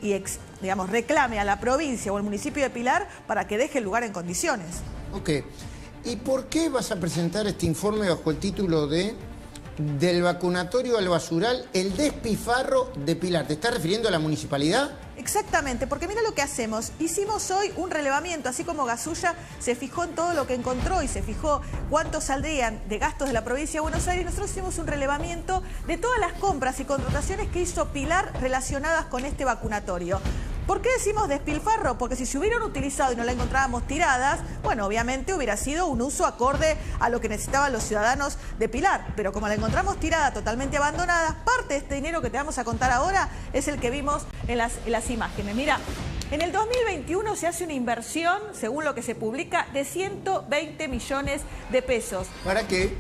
digamos, reclame a la provincia o al municipio de Pilar para que deje el lugar en condiciones. Ok. ¿Y por qué vas a presentar este informe bajo el título de del vacunatorio al basural, el despifarro de Pilar? ¿Te estás refiriendo a la municipalidad? Exactamente, porque mira lo que hacemos. Hicimos hoy un relevamiento, así como Gasulla se fijó en todo lo que encontró y se fijó cuánto saldrían de gastos de la provincia de Buenos Aires. Nosotros hicimos un relevamiento de todas las compras y contrataciones que hizo Pilar relacionadas con este vacunatorio. ¿Por qué decimos despilfarro? Porque si se hubieran utilizado y no la encontrábamos tiradas, bueno, obviamente hubiera sido un uso acorde a lo que necesitaban los ciudadanos de Pilar. Pero como la encontramos tirada, totalmente abandonada, parte de este dinero que te vamos a contar ahora es el que vimos en las imágenes. Mira, en el 2021 se hace una inversión, según lo que se publica, de 120 millones de pesos. ¿Para qué?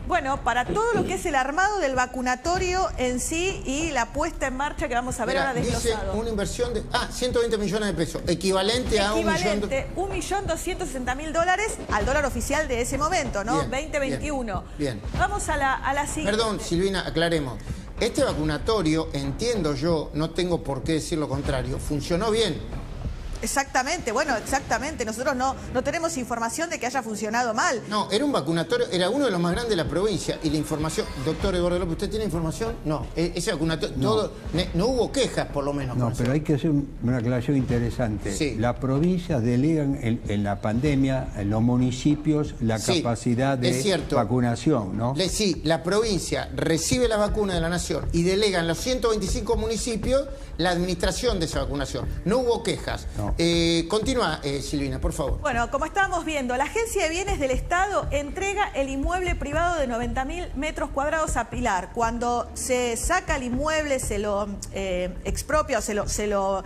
Bueno, para todo lo que es el armado del vacunatorio en sí y la puesta en marcha que vamos a ver ahora desglosado. Dice una inversión de 120 millones de pesos, equivalente a $1.260.000 al dólar oficial de ese momento, ¿no? Bien, 2021. Bien. Vamos a la siguiente. Perdón, Silvina, aclaremos. Este vacunatorio, entiendo yo, no tengo por qué decir lo contrario, funcionó bien. Exactamente, bueno, exactamente. Nosotros no tenemos información de que haya funcionado mal. No, era un vacunatorio, era uno de los más grandes de la provincia. Y la información, doctor Eduardo López, ¿usted tiene información? No, ese vacunatorio, no. No hubo quejas, por lo menos. No, pero hay que hacer una aclaración interesante. Sí. Las provincias delegan en la pandemia, en los municipios, la capacidad de vacunación, ¿no? Sí, la provincia recibe la vacuna de la nación y delega en los 125 municipios la administración de esa vacunación. No hubo quejas. No. Continúa, Silvina, por favor. Bueno, como estábamos viendo, la Agencia de Bienes del Estado entrega el inmueble privado de 90.000 metros cuadrados a Pilar. Cuando se saca el inmueble, se lo expropia o se lo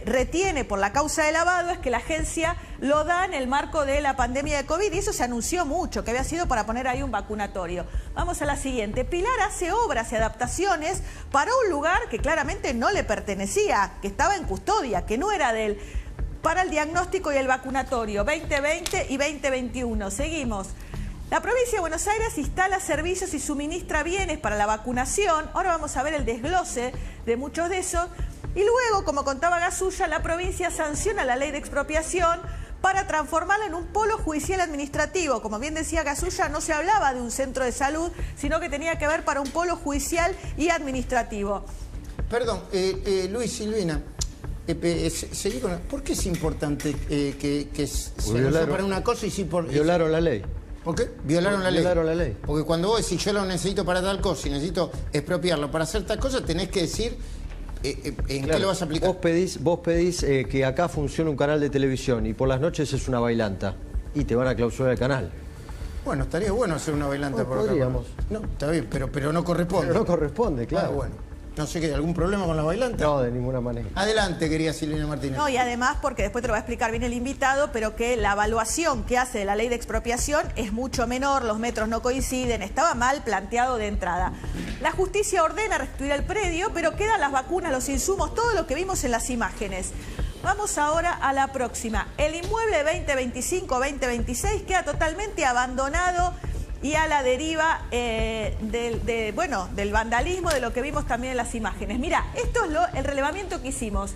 retiene por la causa de lavado, es que la agencia lo da en el marco de la pandemia de COVID y eso se anunció mucho, que había sido para poner ahí un vacunatorio. Vamos a la siguiente. Pilar hace obras y adaptaciones para un lugar que claramente no le pertenecía, que estaba en custodia, que no era de él, para el diagnóstico y el vacunatorio 2020 y 2021. Seguimos. La provincia de Buenos Aires instala servicios y suministra bienes para la vacunación. Ahora vamos a ver el desglose de muchos de esos. Y luego, como contaba Gasulla, la provincia sanciona la ley de expropiación para transformarla en un polo judicial administrativo. Como bien decía Gasulla, no se hablaba de un centro de salud, sino que tenía que ver para un polo judicial y administrativo. Perdón, Luis, Silvina, seguí con ¿por qué es importante que se anunció para una cosa y sí por... Violaron la ley. ¿Por qué? Violaron la ley. Violaron la ley. Porque cuando vos decís yo lo necesito para tal cosa y necesito expropiarlo para hacer tal cosa, tenés que decir en qué lo vas a aplicar. Vos pedís que acá funcione un canal de televisión y por las noches es una bailanta y te van a clausurar el canal. Bueno, estaría bueno hacer una bailanta por acá. Podríamos. No, está bien, pero no corresponde. Pero no corresponde, claro. Bueno. No sé, ¿hay algún problema con la bailanta? No, de ninguna manera. Adelante, querida Silvina Martínez. No, y además, porque después te lo va a explicar bien el invitado, pero que la evaluación que hace de la ley de expropiación es mucho menor, los metros no coinciden, estaba mal planteado de entrada. La justicia ordena restituir el predio, pero quedan las vacunas, los insumos, todo lo que vimos en las imágenes. Vamos ahora a la próxima. El inmueble 2025-2026 queda totalmente abandonado y a la deriva del vandalismo, de lo que vimos también en las imágenes. Mira, esto es el relevamiento que hicimos.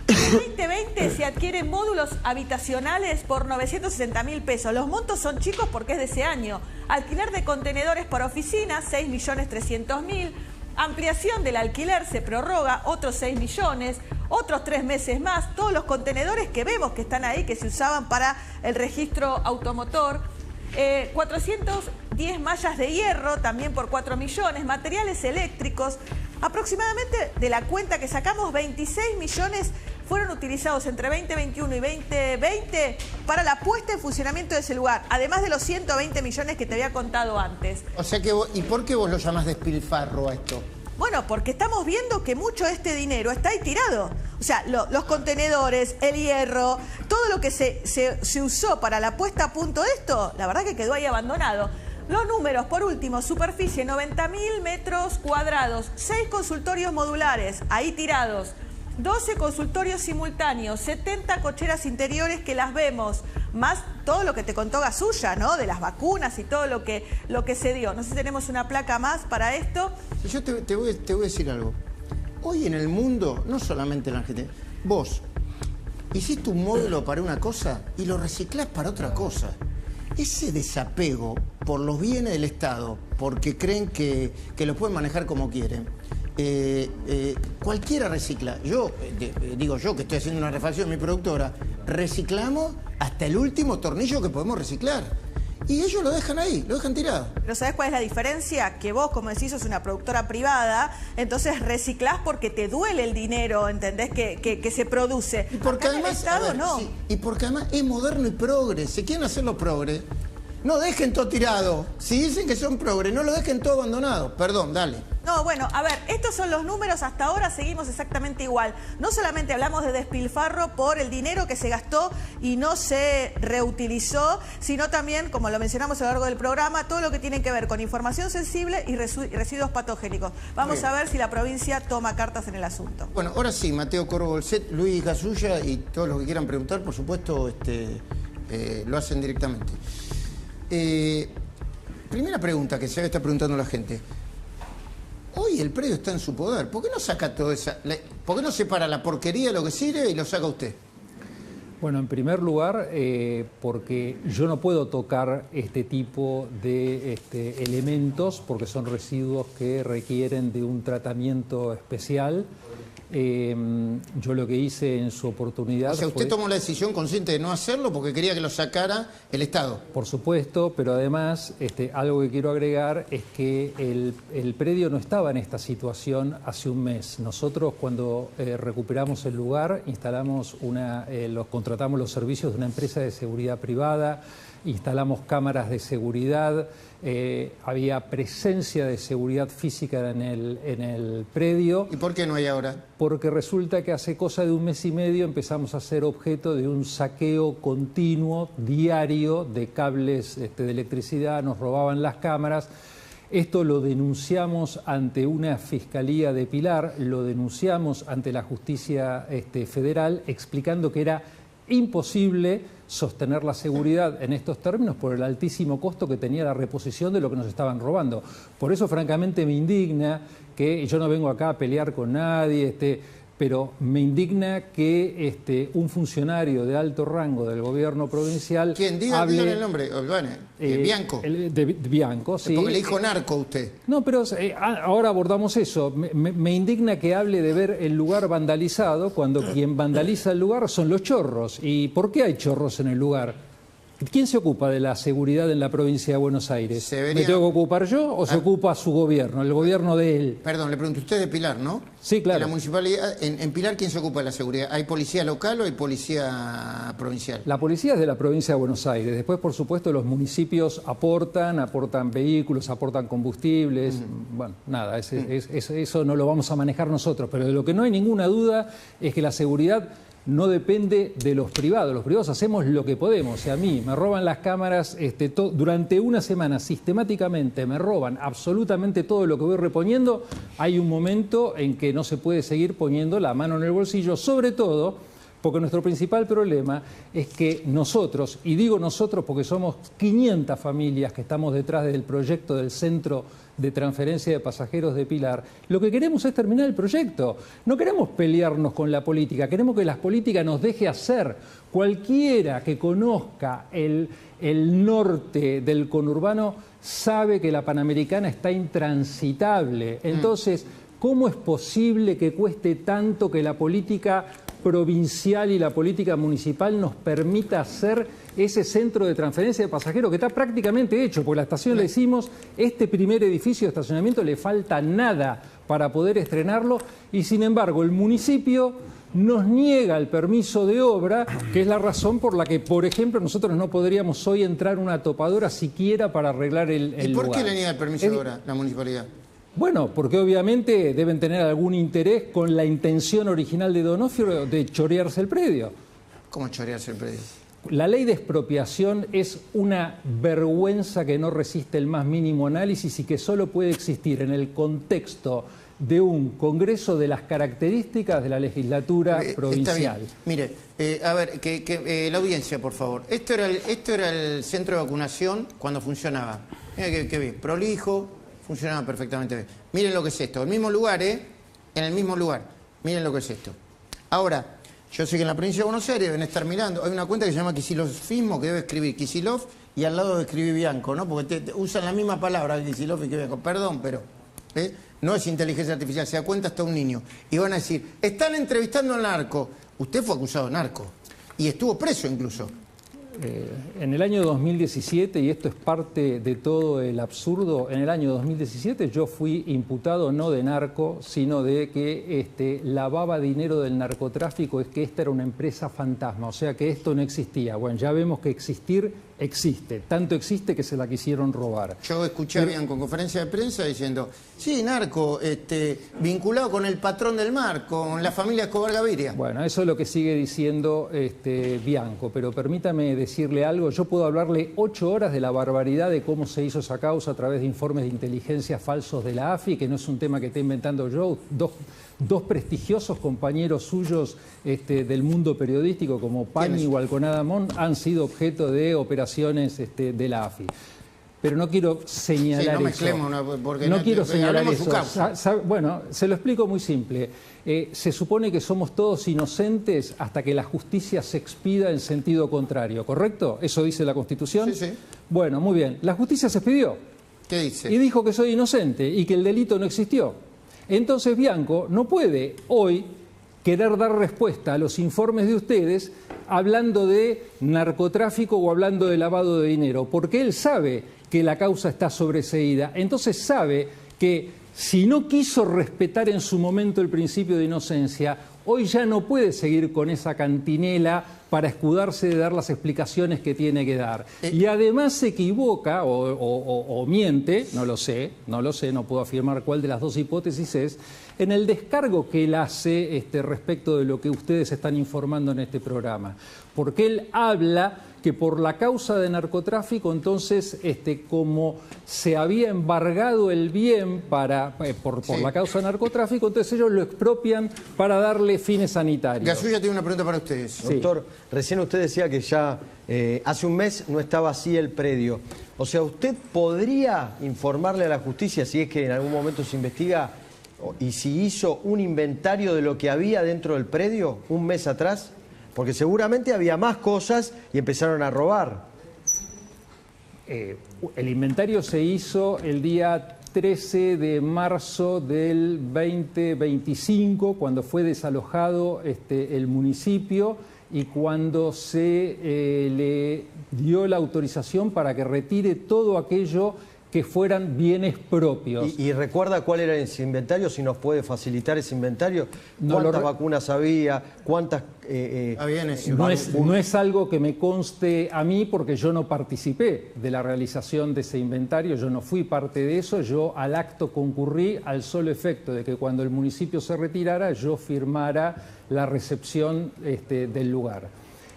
En 2020 se adquieren módulos habitacionales por 960.000 pesos. Los montos son chicos porque es de ese año. Alquiler de contenedores para oficinas, 6.300.000. Ampliación del alquiler se prorroga, otros 6 millones, otros 3 meses más. Todos los contenedores que vemos que están ahí, que se usaban para el registro automotor. 410 mallas de hierro, también por 4 millones, materiales eléctricos. Aproximadamente de la cuenta que sacamos, 26 millones fueron utilizados entre 2021 y 2020 para la puesta en funcionamiento de ese lugar, además de los 120 millones que te había contado antes. O sea que ¿y por qué vos lo llamás despilfarro a esto? Bueno, porque estamos viendo que mucho de este dinero está ahí tirado. O sea, los contenedores, el hierro, todo lo que se usó para la puesta a punto de esto, la verdad que quedó ahí abandonado. Los números, por último, superficie 90.000 metros cuadrados, 6 consultorios modulares, ahí tirados, 12 consultorios simultáneos, 70 cocheras interiores que las vemos, más todo lo que te contó Gasulla, ¿no? De las vacunas y todo lo que se dio. No sé si tenemos una placa más para esto. Yo te voy a decir algo. Hoy en el mundo, no solamente en la Argentina, vos hiciste un módulo para una cosa y lo reciclás para otra cosa. Ese desapego por los bienes del Estado, porque creen que los pueden manejar como quieren, cualquiera recicla. Yo que estoy haciendo una refacción en mi productora, reciclamos hasta el último tornillo que podemos reciclar. y ellos lo dejan ahí, lo dejan tirado. Pero ¿sabés cuál es la diferencia? Que vos, como decís, sos una productora privada, entonces reciclás porque te duele el dinero, ¿entendés? Que se produce. Y porque acá además, en el Estado, no. sí, y porque además es moderno y progre. Si quieren hacerlo progre, no dejen todo tirado. Si dicen que son progre, no lo dejen todo abandonado. Perdón, dale. No, bueno, a ver, estos son los números, hasta ahora seguimos exactamente igual. No solamente hablamos de despilfarro por el dinero que se gastó y no se reutilizó, sino también, como lo mencionamos a lo largo del programa, todo lo que tiene que ver con información sensible y residuos patogénicos. Vamos a ver si la provincia toma cartas en el asunto. Bueno, ahora sí, Mateo Corvo Bolset, Luis Gasulla y todos los que quieran preguntar, por supuesto, lo hacen directamente. Primera pregunta que se está preguntando la gente. Hoy el predio está en su poder. ¿Por qué no saca toda esa... ¿Por qué no separa la porquería de lo que sirve y lo saca usted? Bueno, en primer lugar, porque yo no puedo tocar este tipo de elementos porque son residuos que requieren de un tratamiento especial. Yo lo que hice en su oportunidad... O sea, usted tomó la decisión consciente de no hacerlo porque quería que lo sacara el Estado. Por supuesto, pero además algo que quiero agregar es que el predio no estaba en esta situación hace un mes. Nosotros cuando recuperamos el lugar, contratamos los servicios de una empresa de seguridad privada, instalamos cámaras de seguridad, había presencia de seguridad física en el predio. ¿Y por qué no hay ahora? Porque resulta que hace cosa de un mes y medio empezamos a ser objeto de un saqueo continuo, diario, de cables de electricidad, nos robaban las cámaras. Esto lo denunciamos ante una fiscalía de Pilar, lo denunciamos ante la justicia federal, explicando que era imposible sostener la seguridad en estos términos por el altísimo costo que tenía la reposición de lo que nos estaban robando. Por eso, francamente, me indigna que yo no vengo acá a pelear con nadie, pero me indigna que un funcionario de alto rango del gobierno provincial... ¿Quién? Dígale el nombre, Bianco. De Bianco, sí. Porque le dijo narco a usted. No, pero ahora abordamos eso. Me indigna que hable de ver el lugar vandalizado cuando quien vandaliza el lugar son los chorros. ¿Y por qué hay chorros en el lugar? ¿Quién se ocupa de la seguridad en la provincia de Buenos Aires? ¿Me tengo que ocupar yo o se ocupa su gobierno, el gobierno de él? Perdón, le pregunto, usted es de Pilar, ¿no? Sí, claro. En la municipalidad, en Pilar, ¿quién se ocupa de la seguridad? ¿Hay policía local o hay policía provincial? La policía es de la provincia de Buenos Aires. Después, por supuesto, los municipios aportan vehículos, aportan combustibles. Bueno, nada, eso no lo vamos a manejar nosotros. Pero de lo que no hay ninguna duda es que la seguridad no depende de los privados. Los privados hacemos lo que podemos. Si a mí me roban las cámaras durante una semana sistemáticamente, me roban absolutamente todo lo que voy reponiendo, hay un momento en que no se puede seguir poniendo la mano en el bolsillo, sobre todo porque nuestro principal problema es que nosotros, y digo nosotros porque somos 500 familias que estamos detrás del proyecto del Centro de Transferencia de Pasajeros de Pilar, lo que queremos es terminar el proyecto. No queremos pelearnos con la política, queremos que la política nos deje hacer. Cualquiera que conozca el norte del conurbano sabe que la Panamericana está intransitable. Entonces, ¿cómo es posible que cueste tanto que la política provincial y la política municipal nos permita hacer ese centro de transferencia de pasajeros que está prácticamente hecho? Porque la estación le decimos, este primer edificio de estacionamiento le falta nada para poder estrenarlo y sin embargo el municipio nos niega el permiso de obra, que es la razón por la que, por ejemplo, nosotros no podríamos hoy entrar una topadora siquiera para arreglar el lugar. ¿Y por qué le niega el permiso de obra la municipalidad? Bueno, porque obviamente deben tener algún interés con la intención original de Donofrio de chorearse el predio. ¿Cómo chorearse el predio? La ley de expropiación es una vergüenza que no resiste el más mínimo análisis y que solo puede existir en el contexto de un congreso de las características de la legislatura provincial. Está bien. Mire, a ver, la audiencia, por favor. Esto era el centro de vacunación cuando funcionaba. Mira qué bien, prolijo. Funcionaba perfectamente bien. Miren lo que es esto. El mismo lugar, En el mismo lugar. Miren lo que es esto. Ahora, yo sé que en la provincia de Buenos Aires deben estar mirando. Hay una cuenta que se llama Kicilofismo, que debe escribir Kicillof y al lado debe escribir Bianco, ¿no? Porque usan la misma palabra, Kicillof y que Bianco. Perdón, pero no es inteligencia artificial. Se da cuenta hasta un niño. Y van a decir, están entrevistando al narco. Usted fue acusado de narco. Y estuvo preso incluso. En el año 2017, y esto es parte de todo el absurdo, en el año 2017 yo fui imputado no de narco, sino de que lavaba dinero del narcotráfico, es que esta era una empresa fantasma, o sea que esto no existía. Bueno, ya vemos que existir existe, tanto existe que se la quisieron robar. Yo escuché a Bianco en conferencia de prensa diciendo, sí, narco, vinculado con el patrón del mar, con la familia Escobar Gaviria. Bueno, eso es lo que sigue diciendo Bianco, pero permítame decirle algo. Yo puedo hablarle 8 horas de la barbaridad de cómo se hizo esa causa a través de informes de inteligencia falsos de la AFI, que no es un tema que esté inventando yo. Dos prestigiosos compañeros suyos del mundo periodístico, como Pani y Walconada Mon, han sido objeto de operaciones de la AFI. Pero no quiero señalar eso. Porque no quiero señalar eso. Bueno, se lo explico muy simple. Se supone que somos todos inocentes hasta que la justicia se expida en sentido contrario, ¿correcto? ¿Eso dice la Constitución? Sí, sí. Bueno, muy bien. La justicia se expidió. ¿Qué dice? Y dijo que soy inocente y que el delito no existió. Entonces Bianco no puede hoy querer dar respuesta a los informes de ustedes hablando de narcotráfico o hablando de lavado de dinero, porque él sabe que la causa está sobreseída. Entonces sabe que si no quiso respetar en su momento el principio de inocencia, hoy ya no puede seguir con esa cantinela para escudarse de dar las explicaciones que tiene que dar. Y además se equivoca o miente, no lo sé, no puedo afirmar cuál de las dos hipótesis es, en el descargo que él hace respecto de lo que ustedes están informando en este programa. Porque él habla que por la causa de narcotráfico, entonces, como se había embargado el bien por la causa de narcotráfico, entonces ellos lo expropian para darle fines sanitarios. Gasulla tiene una pregunta para ustedes. Sí. Doctor, recién usted decía que ya hace un mes no estaba así el predio. O sea, ¿usted podría informarle a la justicia si es que en algún momento se investiga y si hizo un inventario de lo que había dentro del predio un mes atrás? Porque seguramente había más cosas y empezaron a robar. El inventario se hizo el día 13 de marzo del 2025, cuando fue desalojado el municipio y cuando se le dio la autorización para que retire todo aquello que fueran bienes propios. ¿Y recuerda cuál era ese inventario? Si nos puede facilitar ese inventario. ¿Cuántas vacunas había? ¿Cuántas...? No es algo que me conste a mí porque yo no participé de la realización de ese inventario, yo no fui parte de eso, yo al acto concurrí al solo efecto de que cuando el municipio se retirara yo firmara la recepción del lugar.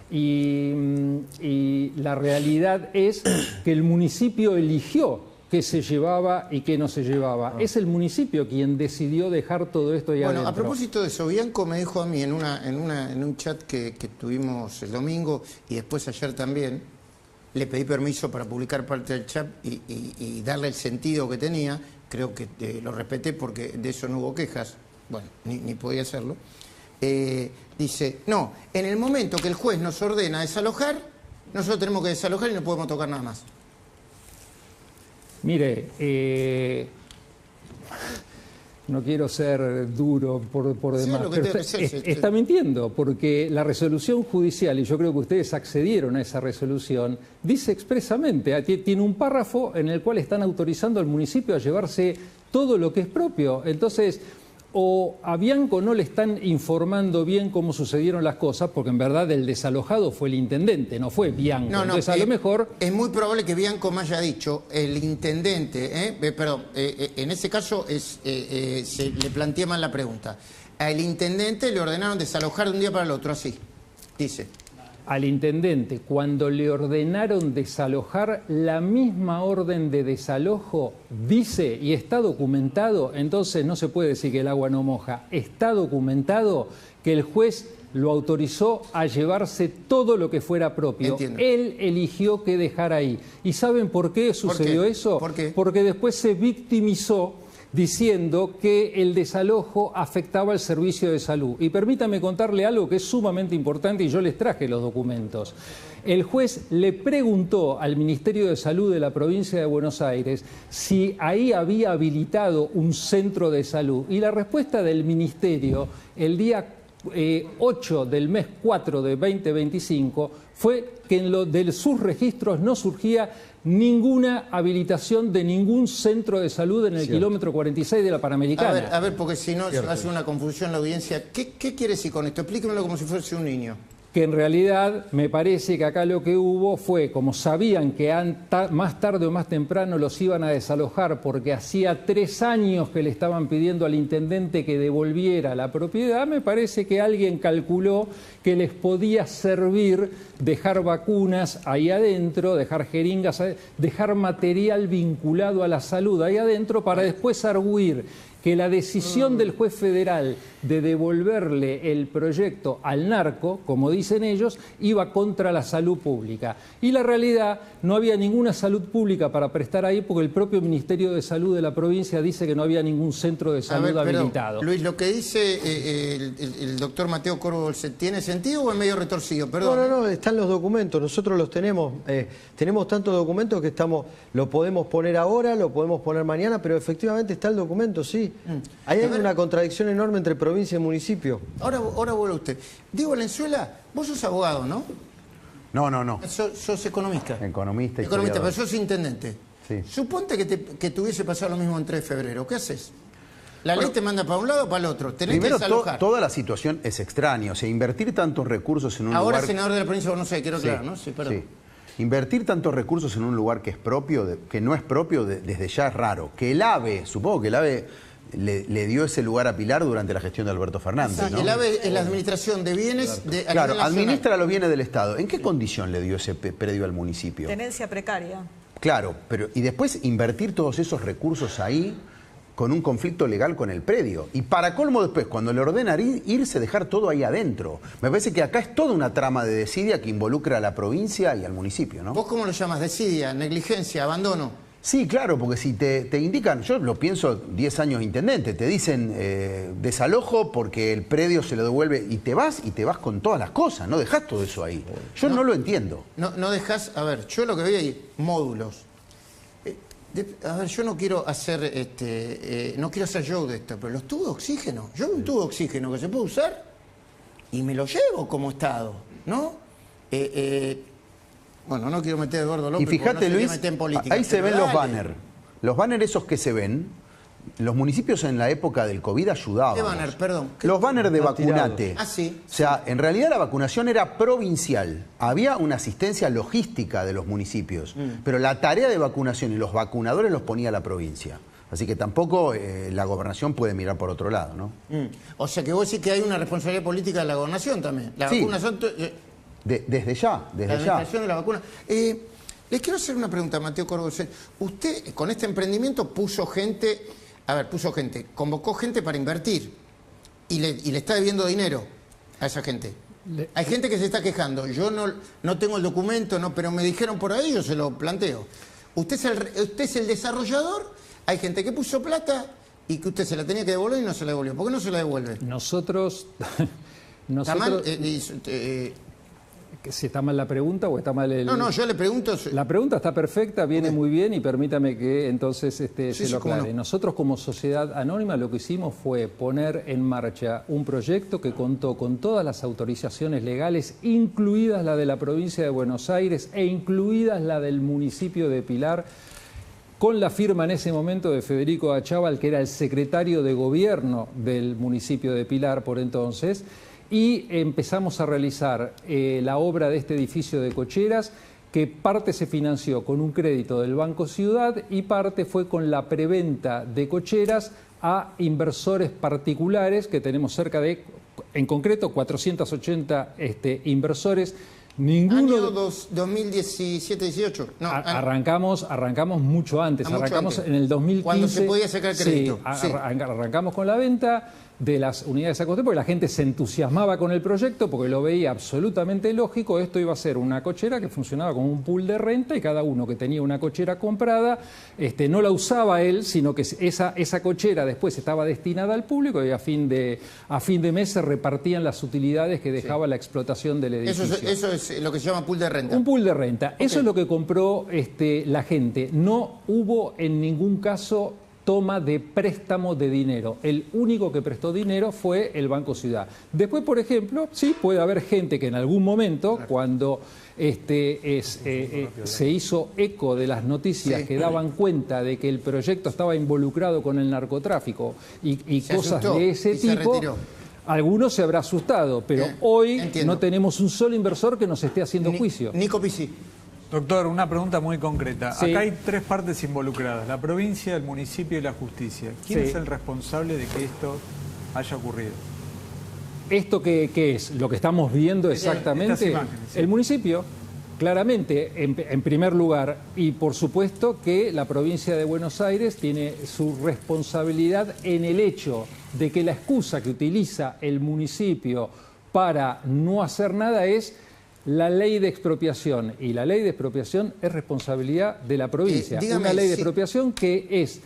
Y la realidad es que el municipio eligió qué se llevaba y qué no se llevaba. Es el municipio quien decidió dejar todo esto ahí adentro. Bueno, a propósito de eso, Bianco me dijo a mí en un chat que tuvimos el domingo y después ayer también, le pedí permiso para publicar parte del chat y darle el sentido que tenía. Creo que lo respeté porque de eso no hubo quejas. Bueno, ni podía hacerlo. Dice, no, en el momento que el juez nos ordena desalojar, nosotros tenemos que desalojar y no podemos tocar nada más. Mire, no quiero ser duro por demás, pero está mintiendo, porque la resolución judicial, y yo creo que ustedes accedieron a esa resolución, dice expresamente, tiene un párrafo en el cual están autorizando al municipio a llevarse todo lo que es propio. Entonces, o a Bianco no le están informando bien cómo sucedieron las cosas, porque en verdad el desalojado fue el intendente, no fue Bianco. Entonces, a lo mejor... Es muy probable que Bianco me haya dicho, el intendente, en ese caso le planteé mal la pregunta. Al intendente le ordenaron desalojar de un día para el otro, así, dice. Al intendente, cuando le ordenaron desalojar, la misma orden de desalojo dice, y está documentado, entonces no se puede decir que el agua no moja, está documentado que el juez lo autorizó a llevarse todo lo que fuera propio. Entiendo. Él eligió qué dejar ahí. ¿Y saben por qué sucedió eso? ¿Por qué? Porque después se victimizó diciendo que el desalojo afectaba al servicio de salud. Y permítame contarle algo que es sumamente importante, y yo les traje los documentos. El juez le preguntó al Ministerio de Salud de la provincia de Buenos Aires si ahí había habilitado un centro de salud. Y la respuesta del Ministerio el día 8 del mes 4 de 2025 fue que de sus registros no surgía ninguna habilitación de ningún centro de salud en el kilómetro 46 de la Panamericana. A ver, porque si no se hace una confusión la audiencia. ¿Qué quiere decir con esto? Explíquemelo como si fuese un niño. Que en realidad me parece que acá lo que hubo fue, como sabían que más tarde o más temprano los iban a desalojar porque hacía 3 años que le estaban pidiendo al intendente que devolviera la propiedad, me parece que alguien calculó que les podía servir dejar vacunas ahí adentro, dejar jeringas, dejar material vinculado a la salud ahí adentro para después arguir que la decisión del juez federal de devolverle el proyecto al narco, como dicen ellos, iba contra la salud pública. Y la realidad, no había ninguna salud pública para prestar ahí porque el propio Ministerio de Salud de la provincia dice que no había ningún centro de salud habilitado. Luis, lo que dice el doctor Mateo Corvo, ¿tiene sentido o es medio retorcido? Perdón. No, están los documentos, nosotros los tenemos. Tenemos tantos documentos que lo podemos poner ahora, lo podemos poner mañana, pero efectivamente está el documento, sí. Hay una contradicción enorme entre provincia y municipio. Ahora vuelve usted. Diego Valenzuela, vos sos abogado, ¿no? No. Sos economista. Economista, pero sos intendente. Sí. Suponte que te hubiese pasado lo mismo en 3 de febrero. ¿Qué haces? La ley te manda para un lado o para el otro. Tenés que desalojar. Toda la situación es extraña. O sea, invertir tantos recursos en un lugar... Ahora senador de la provincia de Buenos Aires, quiero aclarar, ¿no? Sí, perdón. Sí. Invertir tantos recursos en un lugar que es propio, que no es propio, desde ya es raro. Que el AVE, supongo que el AVE le dio ese lugar a Pilar durante la gestión de Alberto Fernández, sí, ¿no? El AVE es la administración de bienes de Claro, administra los bienes del Estado. ¿En qué condición le dio ese predio al municipio? Tenencia precaria. Claro, pero y después invertir todos esos recursos ahí con un conflicto legal con el predio. Y para colmo después, cuando le ordenan irse, dejar todo ahí adentro. Me parece que acá es toda una trama de desidia que involucra a la provincia y al municipio, ¿no? ¿Vos cómo lo llamas? ¿Desidia, negligencia, abandono? Sí, claro, porque si te indican, yo lo pienso 10 años intendente, te dicen desalojo porque el predio se lo devuelve y te vas con todas las cosas, no dejás todo eso ahí. Yo no lo entiendo. No dejás, a ver, yo lo que veo ahí, módulos. A ver, yo no quiero hacer show de esto, pero los tubos de oxígeno, yo veo un tubo de oxígeno que se puede usar y me lo llevo como Estado, ¿no? Bueno, no quiero meter a Eduardo López. Y fíjate, Luis, en política, ahí se ven los banners. Los banners esos que se ven, los municipios en la época del COVID ayudaban. ¿Qué banner? Perdón. Los banners de vacunate. Ah, sí. O sea, en realidad la vacunación era provincial. Había una asistencia logística de los municipios. Pero la tarea de vacunación y los vacunadores los ponía la provincia. Así que tampoco la gobernación puede mirar por otro lado, ¿no? O sea que vos decís que hay una responsabilidad política de la gobernación también. La vacunación... Desde ya. La administración de la vacuna. Les quiero hacer una pregunta, Mateo Corvo. Usted con este emprendimiento convocó gente para invertir y le está debiendo dinero a esa gente. Hay gente que se está quejando. Yo no tengo el documento, pero me dijeron por ahí, yo se lo planteo. Usted es el desarrollador, hay gente que puso plata y que usted se la tenía que devolver y no se la devolvió. ¿Por qué no se la devuelve? Nosotros... ¿Está mal? ¿Si está mal la pregunta o está mal el...? No, yo le pregunto... La pregunta está perfecta, viene muy bien y permítame que entonces se lo aclare. Nosotros como sociedad anónima lo que hicimos fue poner en marcha un proyecto que contó con todas las autorizaciones legales, incluidas la de la provincia de Buenos Aires e incluidas la del municipio de Pilar, con la firma en ese momento de Federico Achával, que era el secretario de gobierno del municipio de Pilar por entonces, y empezamos a realizar la obra de este edificio de cocheras, que parte se financió con un crédito del Banco Ciudad y parte fue con la preventa de cocheras a inversores particulares, que tenemos cerca de, en concreto, 480 inversores. Ninguno... ¿Año 2017-18? No, arrancamos mucho antes, arrancamos en el 2015. Cuando se podía sacar crédito. Sí, arrancamos con la venta de las unidades a coste, porque la gente se entusiasmaba con el proyecto, porque lo veía absolutamente lógico. Esto iba a ser una cochera que funcionaba como un pool de renta y cada uno que tenía una cochera comprada, no la usaba él, sino que esa cochera después estaba destinada al público y a fin de mes se repartían las utilidades que dejaba la explotación del edificio. Eso es lo que se llama pool de renta. Un pool de renta. Okay. Eso es lo que compró la gente. No hubo en ningún caso toma de préstamo de dinero. El único que prestó dinero fue el Banco Ciudad. Después, por ejemplo, sí puede haber gente que en algún momento, cuando se hizo eco de las noticias que daban cuenta de que el proyecto estaba involucrado con el narcotráfico y cosas de ese tipo, algunos se habrá asustado, pero hoy no tenemos un solo inversor que nos esté haciendo juicio. Nico Pizzi. Doctor, una pregunta muy concreta. Sí. Acá hay tres partes involucradas, la provincia, el municipio y la justicia. ¿Quién es el responsable de que esto haya ocurrido? ¿Esto qué es? Lo que estamos viendo exactamente. El municipio, claramente, en primer lugar, y por supuesto que la provincia de Buenos Aires tiene su responsabilidad en el hecho de que la excusa que utiliza el municipio para no hacer nada es la ley de expropiación. Y la ley de expropiación es responsabilidad de la provincia. Una ley de expropiación que es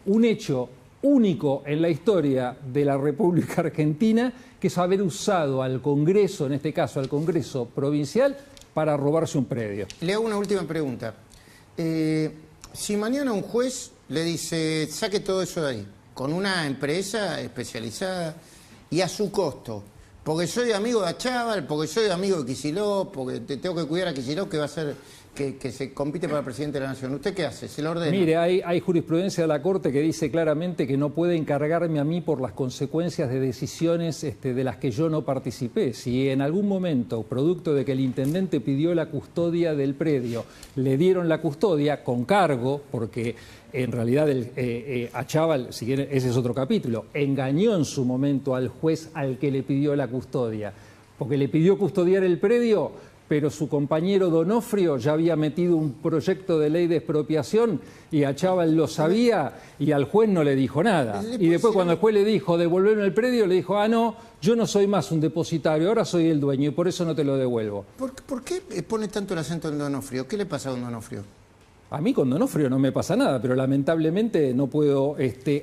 un hecho único en la historia de la República Argentina, que es haber usado al Congreso, en este caso al Congreso provincial, para robarse un predio. Le hago una última pregunta. Si mañana un juez le dice, saque todo eso de ahí, con una empresa especializada y a su costo, porque soy amigo de Achával, porque soy amigo de Kicillof, porque te tengo que cuidar a Kicillof, que va a ser que se compite para presidente de la Nación. ¿Usted qué hace? ¿Se lo ordena? Mire, hay jurisprudencia de la Corte que dice claramente que no puede encargarme a mí por las consecuencias de decisiones de las que yo no participé. Si en algún momento, producto de que el intendente pidió la custodia del predio, le dieron la custodia con cargo, porque en realidad Achával, si quiere, ese es otro capítulo, engañó en su momento al juez al que le pidió la custodia, porque le pidió custodiar el predio, pero su compañero Donofrio ya había metido un proyecto de ley de expropiación y Achával lo sabía y al juez no le dijo nada. Y después cuando el juez le dijo devolverme el predio, le dijo, no, yo no soy más un depositario, ahora soy el dueño y por eso no te lo devuelvo. ¿Por qué pone tanto el acento en Donofrio? ¿Qué le pasa a don Donofrio? A mí con Donofrio no me pasa nada, pero lamentablemente no puedo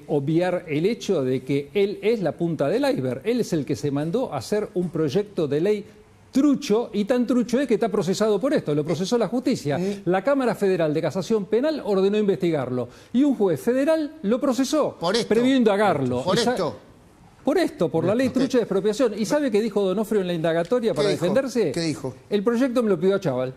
obviar el hecho de que él es la punta del iceberg. Él es el que se mandó a hacer un proyecto de ley trucho, y tan trucho es que está procesado por esto, lo procesó la justicia. La Cámara Federal de Casación Penal ordenó investigarlo y un juez federal lo procesó, previó indagarlo. Por la ley trucha de expropiación. ¿Y sabe qué dijo Donofrio en la indagatoria para defenderse? ¿Qué dijo? El proyecto me lo pidió Achával.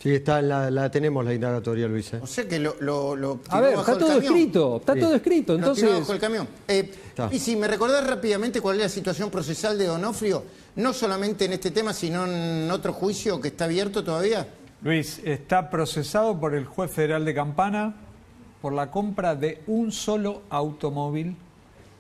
Sí, está, la tenemos la indagatoria, Luis. O sea que lo a ver, está todo escrito, está todo escrito. Entonces, lo tiró bajo el camión. Y si me recordás rápidamente cuál es la situación procesal de Donofrio, no solamente en este tema, sino en otro juicio que está abierto todavía. Luis, está procesado por el juez federal de Campana por la compra de un solo automóvil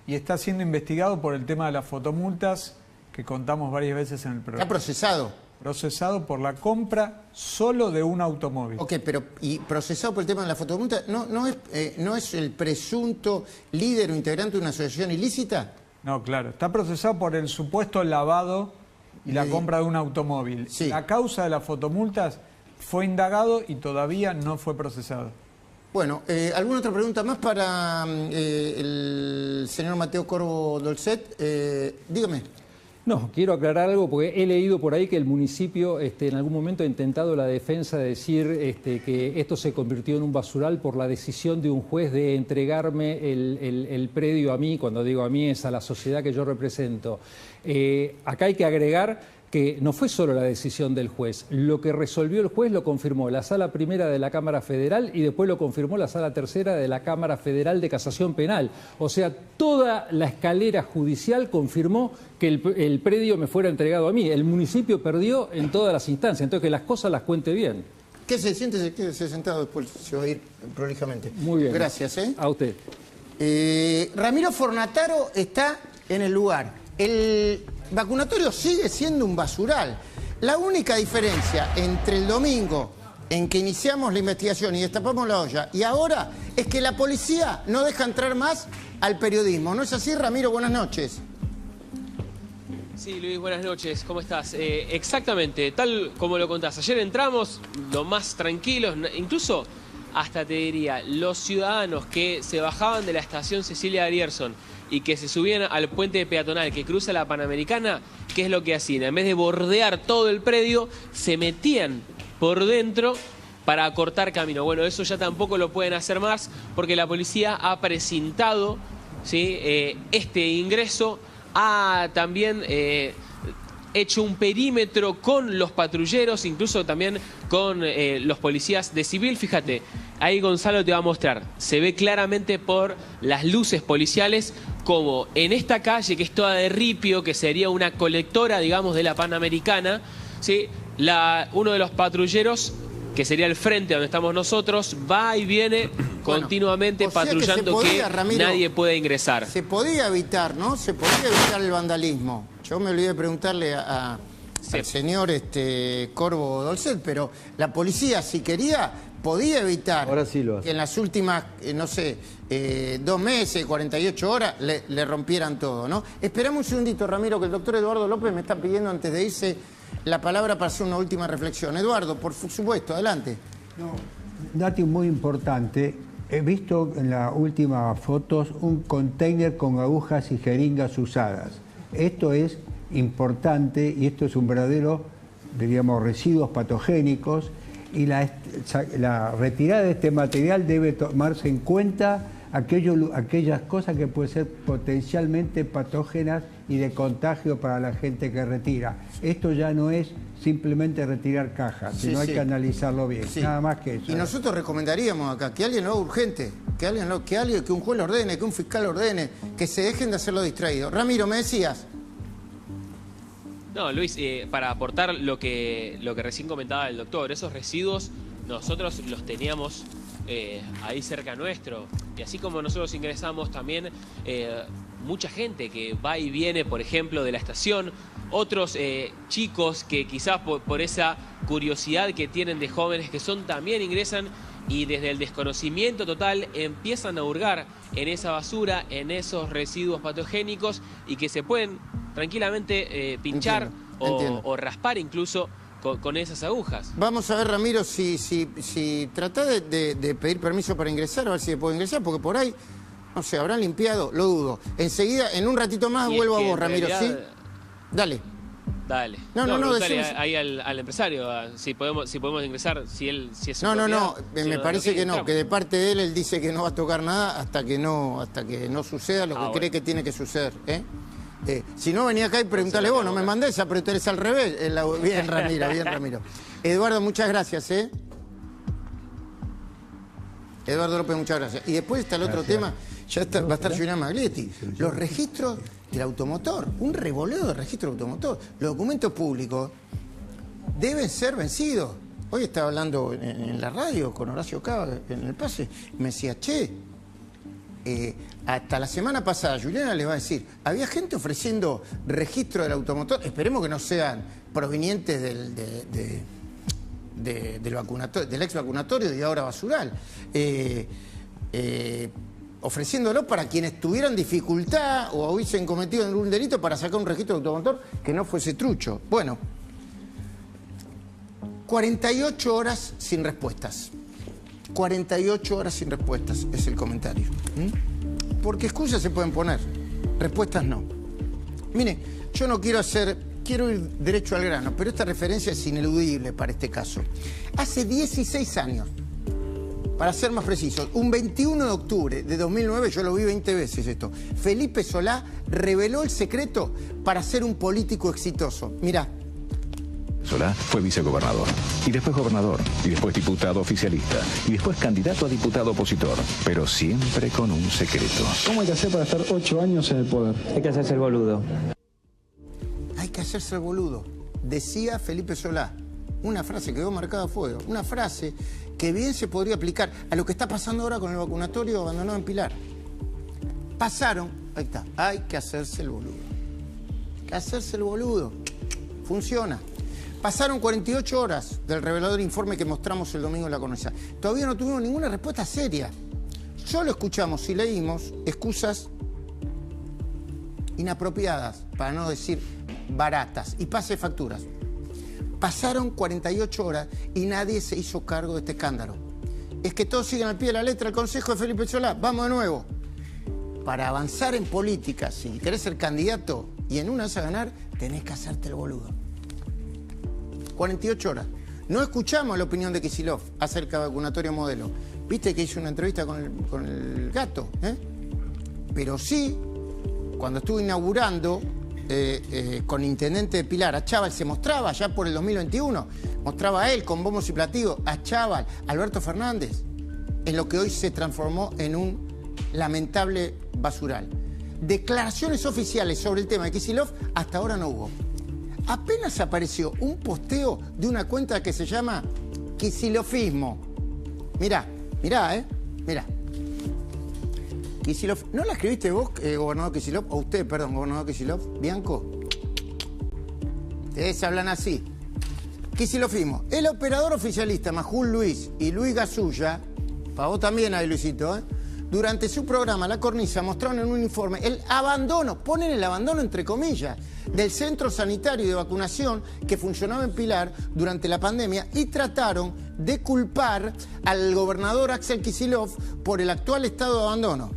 y está siendo investigado por el tema de las fotomultas que contamos varias veces en el programa. ¿Está procesado? Procesado por la compra solo de un automóvil. Ok, pero ¿y procesado por el tema de la fotomulta? ¿No es el presunto líder o integrante de una asociación ilícita? No, claro. Está procesado por el supuesto lavado y la compra de un automóvil. Sí. La causa de las fotomultas fue indagado y todavía no fue procesado. Bueno, ¿alguna otra pregunta más para el señor Mateo Corvo Dolcet? Dígame. No, quiero aclarar algo porque he leído por ahí que el municipio en algún momento ha intentado la defensa de decir que esto se convirtió en un basural por la decisión de un juez de entregarme el predio a mí. Cuando digo a mí es a la sociedad que yo represento. Acá hay que agregar que no fue solo la decisión del juez. Lo que resolvió el juez lo confirmó la Sala Primera de la Cámara Federal y después lo confirmó la Sala Tercera de la Cámara Federal de Casación Penal. O sea, toda la escalera judicial confirmó que el predio me fuera entregado a mí. El municipio perdió en todas las instancias. Entonces, que las cosas las cuente bien. ¿Qué se siente? Quédese sentado, después se va a ir prolijamente. Muy bien. Gracias, A usted. Ramiro Fornataro está en el lugar. El vacunatorio sigue siendo un basural. La única diferencia entre el domingo en que iniciamos la investigación y destapamos la olla y ahora es que la policía no deja entrar más al periodismo. ¿No es así, Ramiro? Buenas noches. Sí, Luis, buenas noches. ¿Cómo estás? Exactamente, tal como lo contás. Ayer entramos lo más tranquilos, incluso hasta te diría, los ciudadanos que se bajaban de la estación Cecilia Grierson y que se subían al puente peatonal que cruza la Panamericana, ¿qué es lo que hacían? En vez de bordear todo el predio, se metían por dentro para acortar camino. Bueno, eso ya tampoco lo pueden hacer más porque la policía ha precintado, ¿sí?, este ingreso, ha también hecho un perímetro con los patrulleros, incluso también con los policías de civil. Fíjate, ahí Gonzalo te va a mostrar, se ve claramente por las luces policiales como en esta calle, que es toda de ripio, que sería una colectora, digamos, de la Panamericana, ¿sí?, uno de los patrulleros, que sería el frente donde estamos nosotros, va y viene continuamente patrullando que Ramiro, nadie puede ingresar. Se podía evitar, ¿no? Se podía evitar el vandalismo. Yo me olvidé de preguntarle al señor Corvo Dolcet, pero la policía, si quería, podía evitar que en las últimas, no sé, 2 meses, 48 horas, le rompieran todo, ¿no? Esperamos un segundito, Ramiro, que el doctor Eduardo López me está pidiendo antes de irse la palabra para hacer una última reflexión. Eduardo, por supuesto, adelante. Dato muy importante. He visto en las últimas fotos un container con agujas y jeringas usadas. Esto es importante y esto es un verdadero, diríamos, residuos patogénicos, y la retirada de este material debe tomarse en cuenta aquellas cosas que pueden ser potencialmente patógenas y de contagio para la gente que retira. Esto ya no es simplemente retirar cajas, sino hay que analizarlo bien, nada más que eso. Y nosotros recomendaríamos acá que alguien lo haga urgente, que un juez lo ordene, que un fiscal lo ordene, que se dejen de hacerlo distraído. Ramiro, me decías. No, Luis, para aportar lo que recién comentaba el doctor, esos residuos nosotros los teníamos ahí cerca nuestro, y así como nosotros ingresamos también mucha gente que va y viene, por ejemplo, de la estación, otros chicos que quizás por esa curiosidad que tienen de jóvenes que también ingresan y desde el desconocimiento total empiezan a hurgar en esa basura, en esos residuos patogénicos, y que se pueden tranquilamente pinchar o raspar incluso con esas agujas. Vamos a ver, Ramiro, si trata de pedir permiso para ingresar, a ver si se puede ingresar, porque por ahí, no sé, habrán limpiado, lo dudo. Enseguida, en un ratito más, vuelvo a vos, Ramiro, ¿sí? Dale. Dale. No, Dale ahí al empresario, si podemos ingresar, si es No, me parece que no, que de parte de él dice que no va a tocar nada hasta que no suceda lo que cree que tiene que suceder, si no, venía acá y preguntale vos, no me mandés a preguntar, es al revés. Bien, Ramiro. Eduardo, muchas gracias, Eduardo López, muchas gracias. Y después está el otro tema, va a estar Julián Maglietti. Los registros del automotor, un revoleo de registro del automotor. Los documentos públicos deben ser vencidos. Hoy estaba hablando en la radio con Horacio Cava en el pase, y me decía, hasta la semana pasada, Juliana les va a decir, había gente ofreciendo registro del automotor, esperemos que no sean provenientes del ex vacunatorio y ahora basural, ofreciéndolo para quienes tuvieran dificultad o hubiesen cometido algún delito para sacar un registro de automotor que no fuese trucho. Bueno, 48 horas sin respuestas. 48 horas sin respuestas es el comentario. Porque excusas se pueden poner, respuestas no. Mire, yo no quiero ir derecho al grano, pero esta referencia es ineludible para este caso. Hace 16 años, para ser más precisos, un 21 de octubre de 2009, yo lo vi 20 veces esto, Felipe Solá reveló el secreto para ser un político exitoso. Mirá. Solá fue vicegobernador, y después gobernador, y después diputado oficialista, y después candidato a diputado opositor, pero siempre con un secreto. ¿Cómo hay que hacer para estar 8 años en el poder? Hay que hacerse el boludo. Hay que hacerse el boludo, decía Felipe Solá. Una frase que quedó marcada a fuego, una frase que bien se podría aplicar a lo que está pasando ahora con el vacunatorio abandonado en Pilar. Pasaron, ahí está, hay que hacerse el boludo. Hay que hacerse el boludo. Funciona. Pasaron 48 horas del revelador informe que mostramos el domingo en La Conosa. Todavía no tuvimos ninguna respuesta seria. Solo escuchamos y leímos excusas inapropiadas, para no decir baratas, y pase facturas. Pasaron 48 horas y nadie se hizo cargo de este escándalo. Es que todos siguen al pie de la letra el consejo de Felipe Solá. Vamos de nuevo. Para avanzar en política, si querés ser candidato y en una vas a ganar, tenés que hacerte el boludo. 48 horas. No escuchamos la opinión de Kicillof acerca del vacunatorio modelo. Viste que hizo una entrevista con el gato, ¿eh? Pero sí, cuando estuvo inaugurando con intendente de Pilar, a Chaval se mostraba ya por el 2021, mostraba a él con bombos y platillos, a Chaval, Alberto Fernández, en lo que hoy se transformó en un lamentable basural. Declaraciones oficiales sobre el tema de Kicillof hasta ahora no hubo. Apenas apareció un posteo de una cuenta que se llama Kicillofismo. Mirá, mirá. Kicillof, ¿no la escribiste vos, gobernador Kicillof? O usted, perdón, gobernador Kicillof, Bianco. Ustedes hablan así. Kicillofismo. El operador oficialista Majul Luis y Luis Gasulla, para vos también ahí, Luisito, durante su programa La Cornisa mostraron en un informe el abandono, ponen el abandono entre comillas, del centro sanitario de vacunación que funcionaba en Pilar durante la pandemia y trataron de culpar al gobernador Axel Kicillof por el actual estado de abandono.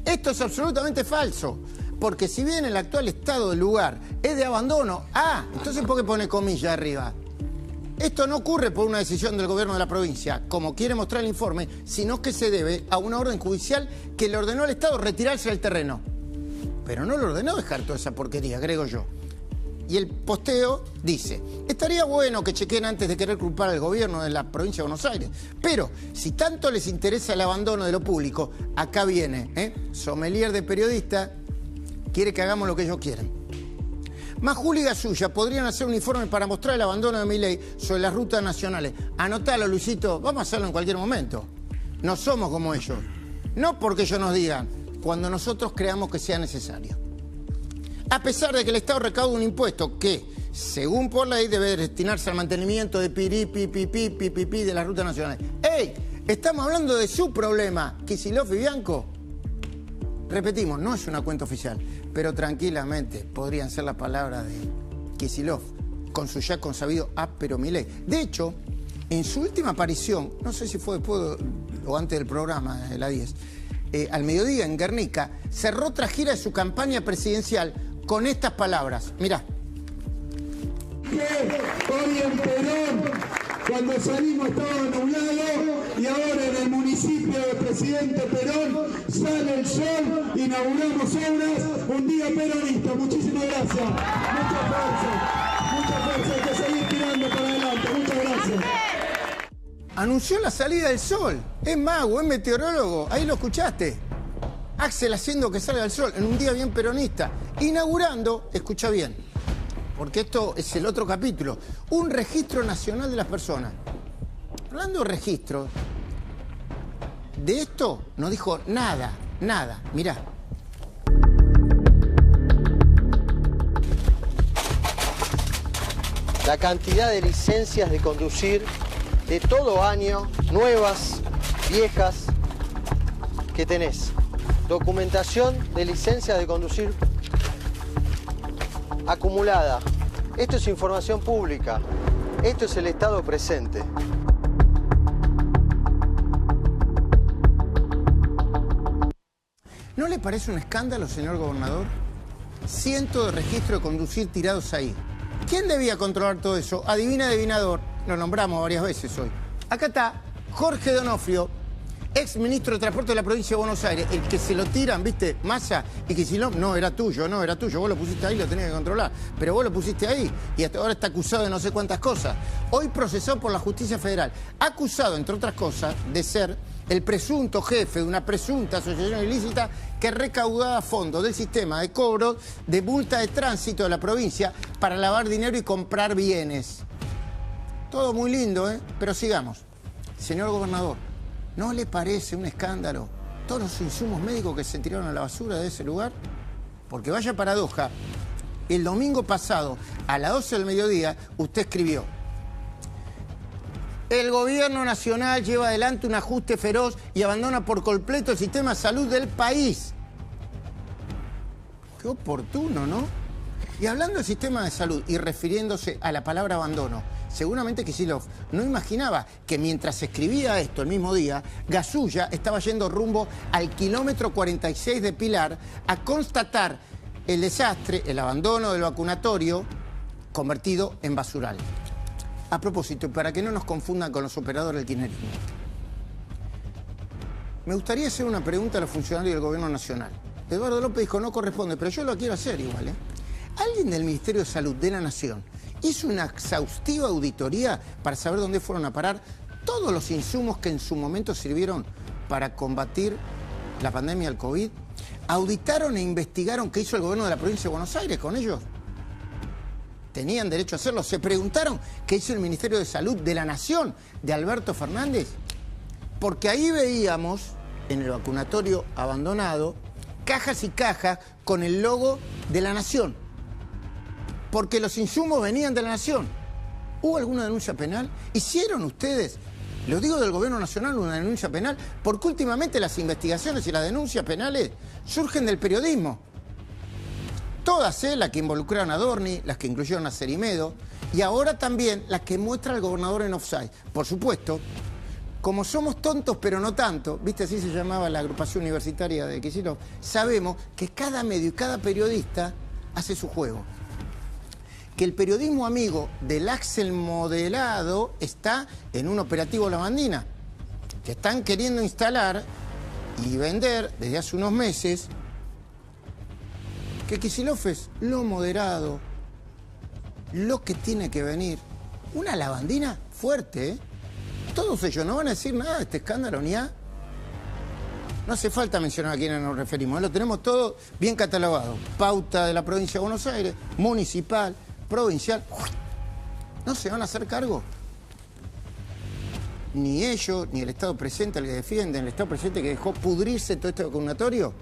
Esto es absolutamente falso, porque si bien el actual estado del lugar es de abandono, entonces ¿por qué pone comillas arriba? Esto no ocurre por una decisión del gobierno de la provincia, como quiere mostrar el informe, sino que se debe a una orden judicial que le ordenó al Estado retirarse del terreno. Pero no le ordenó dejar toda esa porquería, agrego yo. Y el posteo dice, estaría bueno que chequen antes de querer culpar al gobierno de la provincia de Buenos Aires, pero si tanto les interesa el abandono de lo público, acá viene, sommelier de periodista, quiere que hagamos lo que ellos quieren. Majul y Gasulla podrían hacer un informe para mostrar el abandono de Milei sobre las rutas nacionales. Anotalo, Luisito, vamos a hacerlo en cualquier momento. No somos como ellos. No porque ellos nos digan, cuando nosotros creamos que sea necesario. A pesar de que el Estado recauda un impuesto que, según por ley, debe destinarse al mantenimiento de pipi de las rutas nacionales. ¡Ey! Estamos hablando de su problema, Kicillof y Bianco. Repetimos, no es una cuenta oficial, pero tranquilamente podrían ser las palabras de Kicillof con su ya consabido áspero Milei. De hecho, en su última aparición, no sé si fue después o antes del programa de la 10, al mediodía en Guernica, cerró otra gira de su campaña presidencial con estas palabras. Mirá. Hoy en Perón, cuando salimos estaba nublado y ahora en el municipio de Presidente Perón sale el sol, inauguramos obras, un día peronista. Muchísimas gracias. Mucha fuerza, hay que seguir tirando para adelante. Muchas gracias. Anunció la salida del sol. Es mago, es meteorólogo. Ahí lo escuchaste. Axel haciendo que salga el sol en un día bien peronista. Inaugurando, escucha bien, porque esto es el otro capítulo, un registro nacional de las personas. Hablando de registro, de esto no dijo nada. Mirá. La cantidad de licencias de conducir de todo año, nuevas, viejas, que tenés. Documentación de licencias de conducir acumulada. Esto es información pública. Esto es el estado presente. ¿No le parece un escándalo, señor gobernador? Cientos de registros de conducir tirados ahí. ¿Quién debía controlar todo eso? Adivina, adivinador. Lo nombramos varias veces hoy. Acá está Jorge Donofrio, ex ministro de Transporte de la provincia de Buenos Aires, el que se lo tiran, ¿viste? Massa, y que si no era tuyo, vos lo pusiste ahí, lo tenías que controlar, pero vos lo pusiste ahí y hasta ahora está acusado de no sé cuántas cosas. Hoy procesado por la justicia federal, acusado, entre otras cosas, de ser el presunto jefe de una presunta asociación ilícita que recaudaba fondos del sistema de cobro de multa de tránsito de la provincia para lavar dinero y comprar bienes. Todo muy lindo, pero sigamos. Señor gobernador, ¿no le parece un escándalo todos los insumos médicos que se tiraron a la basura de ese lugar? Porque vaya paradoja, el domingo pasado, a las 12 del mediodía, usted escribió: el gobierno nacional lleva adelante un ajuste feroz y abandona por completo el sistema de salud del país. Qué oportuno, ¿no? Y hablando del sistema de salud y refiriéndose a la palabra abandono, seguramente Kicillof no imaginaba que mientras escribía esto el mismo día, Gasulla estaba yendo rumbo al kilómetro 46 de Pilar a constatar el desastre, el abandono del vacunatorio convertido en basural. A propósito, para que no nos confundan con los operadores del kirchnerismo, me gustaría hacer una pregunta a los funcionarios del Gobierno Nacional. Eduardo López dijo, no corresponde, pero yo lo quiero hacer igual, ¿eh? ¿Alguien del Ministerio de Salud de la Nación hizo una exhaustiva auditoría para saber dónde fueron a parar todos los insumos que en su momento sirvieron para combatir la pandemia del COVID? ¿Auditaron e investigaron qué hizo el gobierno de la provincia de Buenos Aires con ellos? ¿Tenían derecho a hacerlo? ¿Se preguntaron qué hizo el Ministerio de Salud de la Nación de Alberto Fernández? Porque ahí veíamos, en el vacunatorio abandonado, cajas y cajas con el logo de la Nación. Porque los insumos venían de la Nación. ¿Hubo alguna denuncia penal? ¿Hicieron ustedes, lo digo del Gobierno Nacional, una denuncia penal? Porque últimamente las investigaciones y las denuncias penales surgen del periodismo. Todas, las que involucraron a Dorni, las que incluyeron a Cerimedo, y ahora también las que muestra el gobernador en offside. Por supuesto, como somos tontos pero no tanto, viste, así se llamaba la agrupación universitaria de Kicillof, sabemos que cada medio y cada periodista hace su juego. Que el periodismo amigo del Axel modelado está en un operativo Lavandina, que están queriendo instalar y vender desde hace unos meses, que Kicillof es lo moderado, lo que tiene que venir. Una lavandina fuerte, ¿eh? Todos ellos no van a decir nada de este escándalo ni a... No hace falta mencionar a quiénes nos referimos, lo tenemos todo bien catalogado. Pauta de la provincia de Buenos Aires, municipal, provincial. No se van a hacer cargo. Ni ellos, ni el Estado presente al que defienden, el Estado presente que dejó pudrirse todo este vacunatorio.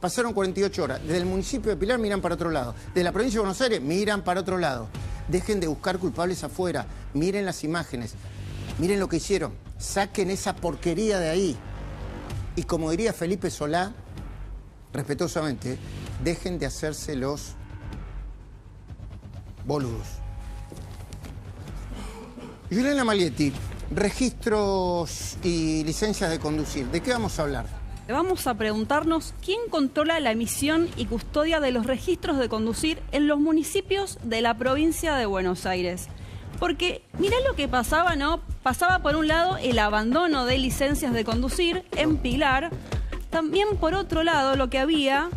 Pasaron 48 horas. Desde el municipio de Pilar miran para otro lado. Desde la provincia de Buenos Aires miran para otro lado. Dejen de buscar culpables afuera. Miren las imágenes. Miren lo que hicieron. Saquen esa porquería de ahí. Y como diría Felipe Solá, respetuosamente, dejen de hacerse los boludos. Juliana Malietti, registros y licencias de conducir. ¿De qué vamos a hablar? Vamos a preguntarnos quién controla la emisión y custodia de los registros de conducir en los municipios de la provincia de Buenos Aires. Porque mirá lo que pasaba, ¿no? Pasaba por un lado el abandono de licencias de conducir en Pilar. También por otro lado lo que había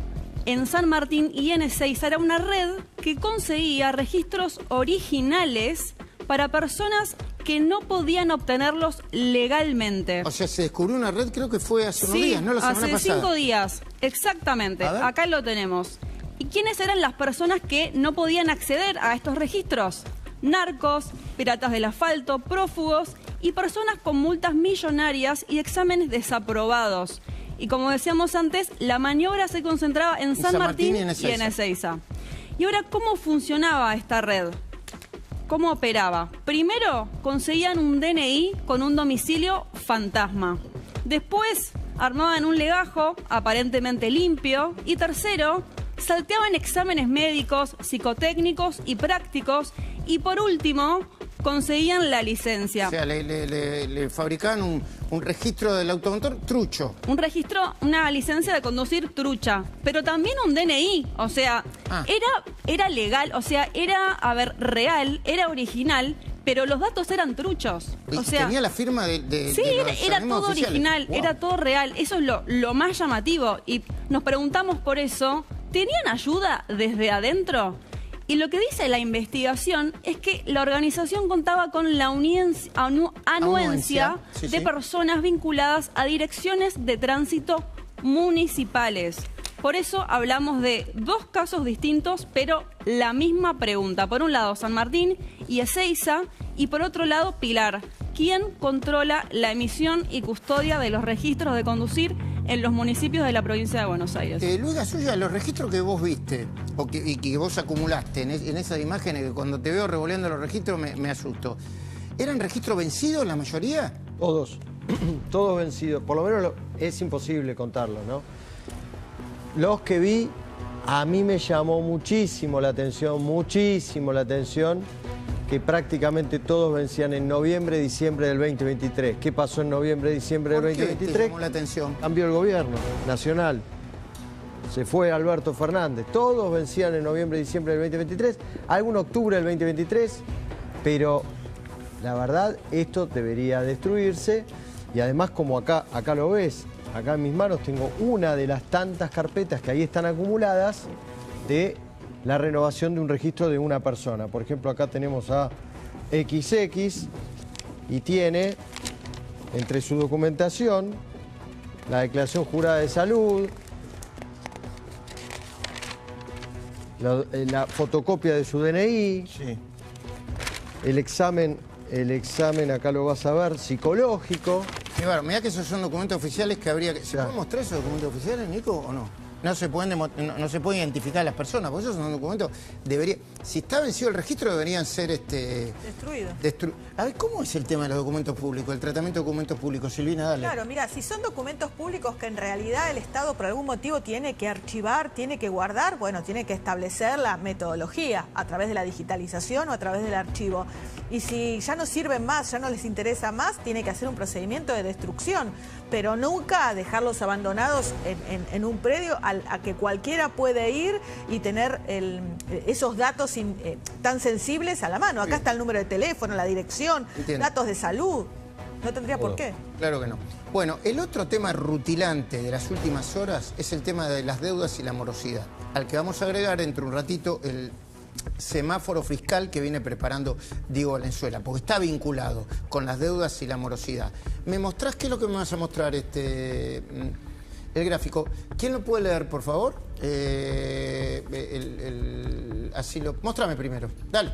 en San Martín y en Ezeiza era una red que conseguía registros originales para personas que no podían obtenerlos legalmente. O sea, se descubrió una red, creo que fue hace unos días, ¿no? La semana pasada. Hace 5 días, exactamente. Acá lo tenemos. ¿Y quiénes eran las personas que no podían acceder a estos registros? Narcos, piratas del asfalto, prófugos y personas con multas millonarias y exámenes desaprobados. Y como decíamos antes, la maniobra se concentraba en San Martín y en Ezeiza. Y ahora, ¿cómo funcionaba esta red? ¿Cómo operaba? Primero, conseguían un DNI con un domicilio fantasma. Después, armaban un legajo aparentemente limpio. Y tercero, salteaban exámenes médicos, psicotécnicos y prácticos. Y por último, conseguían la licencia. O sea, le fabricaban un registro del automotor trucho. Un registro, una licencia de conducir trucha. Pero también un DNI. O sea, era legal, o sea, era, real, era original, pero los datos eran truchos. O sea, tenía la firma de sí, los era todo oficiales. original, Wow. era todo real. Eso es lo más llamativo. Y nos preguntamos por eso, ¿tenían ayuda desde adentro? Y lo que dice la investigación es que la organización contaba con la anuencia de personas vinculadas a direcciones de tránsito municipales. Por eso hablamos de dos casos distintos, pero la misma pregunta. Por un lado, San Martín y Ezeiza, y por otro lado, Pilar. ¿Quién controla la emisión y custodia de los registros de conducir en los municipios de la provincia de Buenos Aires? Luis Gasulla, los registros que vos viste y que vos acumulaste en esas imágenes, que cuando te veo revoleando los registros me asusto, ¿eran registros vencidos la mayoría? Todos, todos vencidos. Por lo menos es imposible contarlos, ¿no? Los que vi, a mí me llamó muchísimo la atención, que prácticamente todos vencían en noviembre, diciembre del 2023. ¿Qué pasó en noviembre, diciembre del 2023? ¿Qué te llamó la atención? Cambió el gobierno nacional. Se fue Alberto Fernández. Todos vencían en noviembre, diciembre del 2023. Algún octubre del 2023, pero La verdad, esto debería destruirse y además, como acá lo ves, acá en mis manos tengo una de las tantas carpetas que ahí están acumuladas de la renovación de un registro de una persona. Por ejemplo, acá tenemos a XX y tiene entre su documentación la declaración jurada de salud, la fotocopia de su DNI, sí. el examen, acá lo vas a ver, psicológico. Claro, mirá que esos son documentos oficiales que habría que... ¿Se pueden mostrar esos documentos oficiales, Nico, o no? No se pueden identificar a las personas, porque esos son documentos... Si está vencido el registro, deberían ser... Destruidos. A ver, ¿cómo es el tema de los documentos públicos, el tratamiento de documentos públicos? Silvina, dale. Claro, mira, si son documentos públicos que en realidad el Estado por algún motivo tiene que archivar, tiene que guardar, bueno, tiene que establecer la metodología a través de la digitalización o a través del archivo. Y si ya no sirven más, ya no les interesa más, tiene que hacer un procedimiento de destrucción, pero nunca dejarlos abandonados en un predio a que cualquiera puede ir y tener esos datos tan sensibles a la mano. Acá está el número de teléfono, la dirección, datos de salud. No tendría por qué. Claro que no. Bueno, el otro tema rutilante de las últimas horas es el tema de las deudas y la morosidad, al que vamos a agregar dentro de un ratito el semáforo fiscal que viene preparando Diego Valenzuela, porque está vinculado con las deudas y la morosidad. ¿Me mostrás qué es lo que me vas a mostrar, el gráfico? ¿Quién lo puede leer, por favor? Móstrame primero, dale.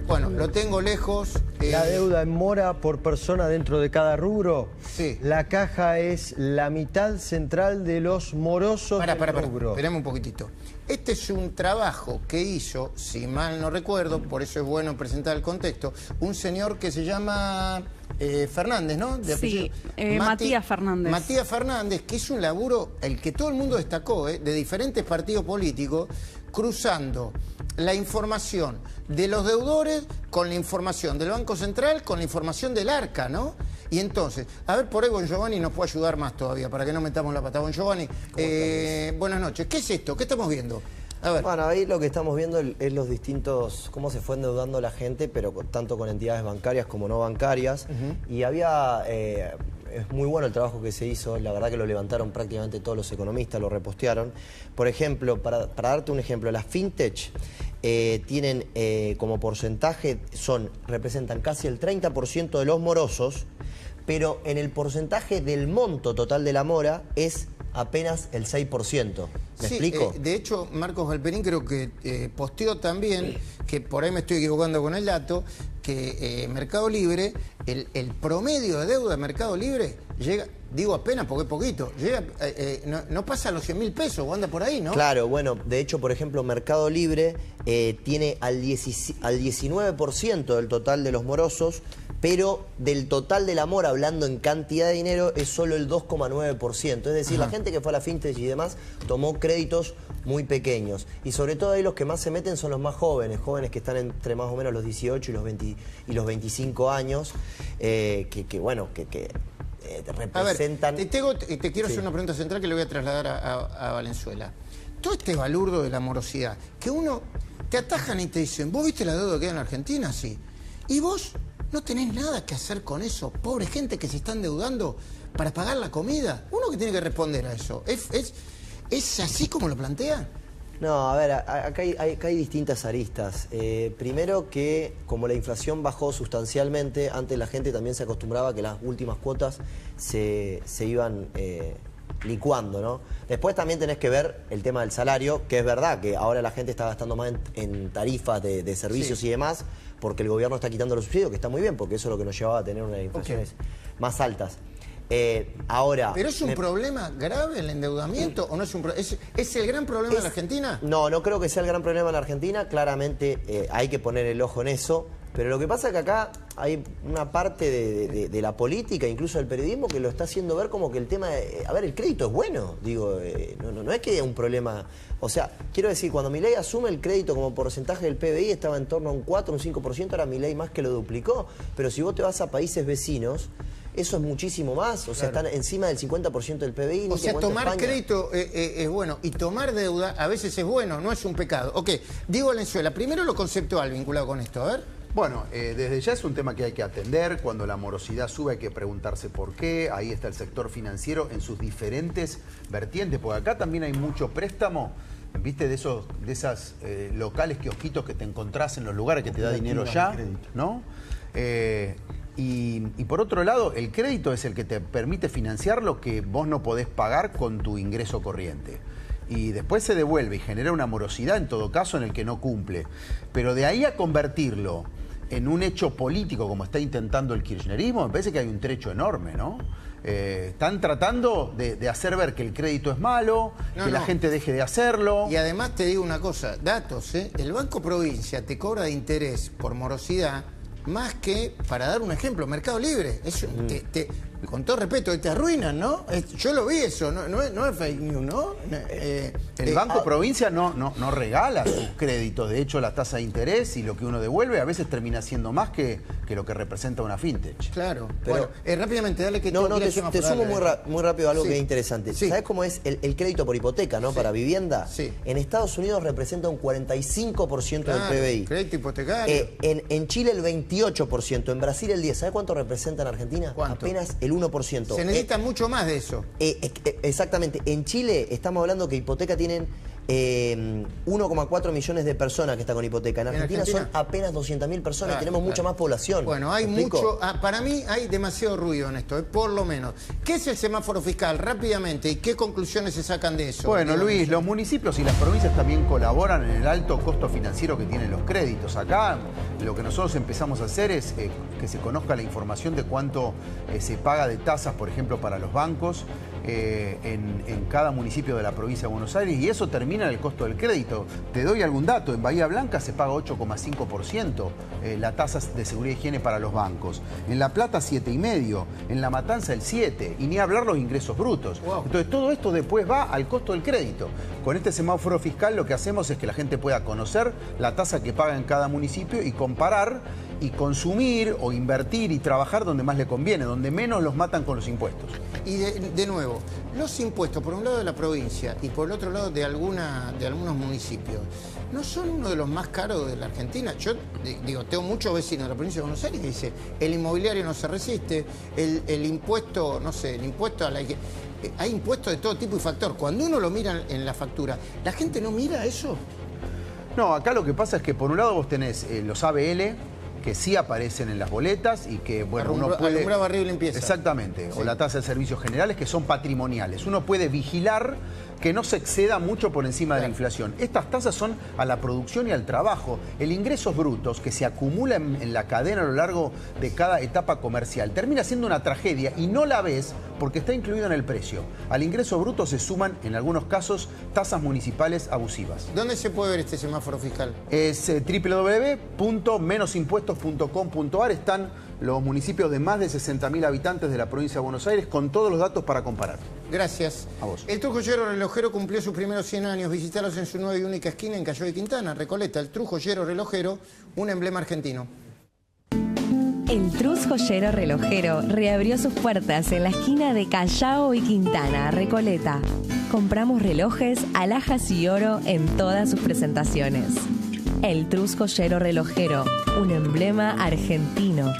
Bueno, lo tengo lejos. La deuda en mora por persona dentro de cada rubro. Sí. La caja es la mitad central de los morosos del rubro. Esperemos un poquitito. Este es un trabajo que hizo, si mal no recuerdo, por eso es bueno presentar el contexto, un señor que se llama Fernández, ¿no? Sí, Matías Fernández. Matías Fernández, que es un laburo, el que todo el mundo destacó, de diferentes partidos políticos, cruzando la información de los deudores con la información del Banco Central, con la información del ARCA, ¿no? Y entonces, a ver, por ahí Bon Giovanni nos puede ayudar más todavía, para que no metamos la pata. Bon Giovanni, buenas noches. ¿Qué es esto? ¿Qué estamos viendo? A ver. Bueno, ahí lo que estamos viendo es los distintos, cómo se fue endeudando la gente, pero tanto con entidades bancarias como no bancarias. Y había... es muy bueno el trabajo que se hizo, la verdad que lo levantaron prácticamente todos los economistas, lo repostearon. Por ejemplo, para darte un ejemplo, las fintech tienen como porcentaje, representan casi el 30% de los morosos, pero en el porcentaje del monto total de la mora es apenas el 6%. ¿Me explico? De hecho, Marcos Galperín creo que posteó también, que por ahí me estoy equivocando con el dato, que Mercado Libre, el promedio de deuda de Mercado Libre llega, digo apenas porque es poquito, llega, no pasa a los 100.000 pesos, o anda por ahí, ¿no? Claro, bueno, de hecho, por ejemplo, Mercado Libre tiene al 19% del total de los morosos, pero del total de la mora, hablando en cantidad de dinero, es solo el 2,9%. Es decir, la gente que fue a la fintech y demás tomó créditos muy pequeños. Y sobre todo ahí los que más se meten son los más jóvenes, que están entre más o menos los 18 y los 25 años, que representan... A ver, te quiero hacer una pregunta central que le voy a trasladar a Valenzuela. Todo este balurdo de la morosidad, que uno te atajan y te dicen, ¿vos viste la deuda que hay en la Argentina? Sí. ¿Y vos no tenés nada que hacer con eso? Pobre gente que se está endeudando para pagar la comida. Uno que tiene que responder a eso. ¿Es así como lo plantean? No, a ver, acá hay distintas aristas. Primero que como la inflación bajó sustancialmente, antes la gente también se acostumbraba a que las últimas cuotas se iban licuando, ¿no? Después también tenés que ver el tema del salario, que es verdad que ahora la gente está gastando más en tarifas de servicios y demás, porque el gobierno está quitando los subsidios, que está muy bien, porque eso es lo que nos llevaba a tener unas inflaciones más altas. ¿Pero es un problema grave el endeudamiento o no es un problema? ¿Es el gran problema de la Argentina? No, no creo que sea el gran problema en la Argentina. Claramente hay que poner el ojo en eso. Pero lo que pasa es que acá hay una parte de la política, incluso del periodismo, que lo está haciendo ver como que el tema a ver, el crédito es bueno. Digo, no es que haya un problema. O sea, quiero decir, cuando Milei asume el crédito como porcentaje del PBI, estaba en torno a un 4, un 5%, ahora Milei más que lo duplicó. Pero si vos te vas a países vecinos, eso es muchísimo más, o sea, están encima del 50% del PBI. O sea, tomar crédito es bueno y tomar deuda a veces es bueno, no es un pecado. Ok, Diego Valenzuela, primero lo conceptual vinculado con esto, a ver. Bueno, desde ya es un tema que hay que atender. Cuando la morosidad sube hay que preguntarse por qué. Ahí está el sector financiero en sus diferentes vertientes, porque acá también hay mucho préstamo, ¿viste? De esas locales, kiosquitos que te encontrás en los lugares que te da dinero ya, ¿no? Y por otro lado, el crédito es el que te permite financiar lo que vos no podés pagar con tu ingreso corriente. Y después se devuelve y genera una morosidad en todo caso en el que no cumple. Pero de ahí a convertirlo en un hecho político como está intentando el kirchnerismo, me parece que hay un trecho enorme, ¿no? Están tratando de hacer ver que el crédito es malo, que la gente deje de hacerlo. Y además te digo una cosa, datos, el Banco Provincia te cobra de interés por morosidad más que, para dar un ejemplo, Mercado Libre. Eso, con todo respeto, te arruinan, ¿no? Yo lo vi eso, no es fake news, ¿no? El Banco Provincia no regala sus créditos. De hecho, la tasa de interés y lo que uno devuelve a veces termina siendo más que lo que representa una fintech. Claro. Pero, bueno, rápidamente, dale que te sumo muy rápido algo que es interesante. ¿Sabes cómo es el crédito por hipoteca, no? Para vivienda. En Estados Unidos representa un 45% del PBI. Crédito hipotecario. En Chile el 28%, en Brasil el 10%. ¿Sabes cuánto representa en Argentina? ¿Cuánto? Apenas el 1%. Se necesita mucho más de eso. Exactamente. En Chile estamos hablando que hipoteca tienen 1,4 millones de personas que están con hipoteca. En Argentina son apenas 200.000 personas y tenemos mucha más población. Bueno, hay mucho. Para mí hay demasiado ruido en esto, por lo menos. ¿Qué es el semáforo fiscal? Rápidamente, ¿y qué conclusiones se sacan de eso? Bueno, Luis, los municipios y las provincias también colaboran en el alto costo financiero que tienen los créditos. Acá lo que nosotros empezamos a hacer es que se conozca la información de cuánto se paga de tasas, por ejemplo, para los bancos en cada municipio de la provincia de Buenos Aires, y eso termina en el costo del crédito. Te doy algún dato: en Bahía Blanca se paga 8,5% la tasa de seguridad y higiene para los bancos, en La Plata 7,5%, en La Matanza el 7%, y ni hablar los ingresos brutos. Entonces todo esto después va al costo del crédito. Con este semáforo fiscal lo que hacemos es que la gente pueda conocer la tasa que paga en cada municipio y comparar y consumir o invertir y trabajar donde más le conviene, donde menos los matan con los impuestos. Y de nuevo, los impuestos por un lado de la provincia y por el otro lado de algunos municipios, ¿no son uno de los más caros de la Argentina? Yo digo, tengo muchos vecinos de la provincia de Buenos Aires que dicen, el inmobiliario no se resiste, el impuesto, no sé, el impuesto a la... Hay impuestos de todo tipo y factor. Cuando uno lo mira en la factura, ¿la gente no mira eso? No, acá lo que pasa es que por un lado vos tenés los ABL, que sí aparecen en las boletas y que, bueno, uno puede... Alumbrado, barrido y limpieza. Exactamente, o la tasa de servicios generales, que son patrimoniales. Uno puede vigilar que no se exceda mucho por encima de la inflación. Estas tasas son a la producción y al trabajo. El ingresos brutos que se acumula en la cadena a lo largo de cada etapa comercial termina siendo una tragedia y no la ves porque está incluido en el precio. Al ingreso bruto se suman, en algunos casos, tasas municipales abusivas. ¿Dónde se puede ver este semáforo fiscal? Es www.menosimpuestos.com.ar. Están los municipios de más de 60.000 habitantes de la provincia de Buenos Aires con todos los datos para comparar. Gracias. A vos. El Trus Joyero Relojero cumplió sus primeros 100 años. Visítalos en su nueva y única esquina en Callao de Quintana, Recoleta. El Trus Joyero Relojero, un emblema argentino. El Trus Joyero Relojero reabrió sus puertas en la esquina de Callao y Quintana, Recoleta. Compramos relojes, alhajas y oro en todas sus presentaciones. El Trus Joyero Relojero, un emblema argentino.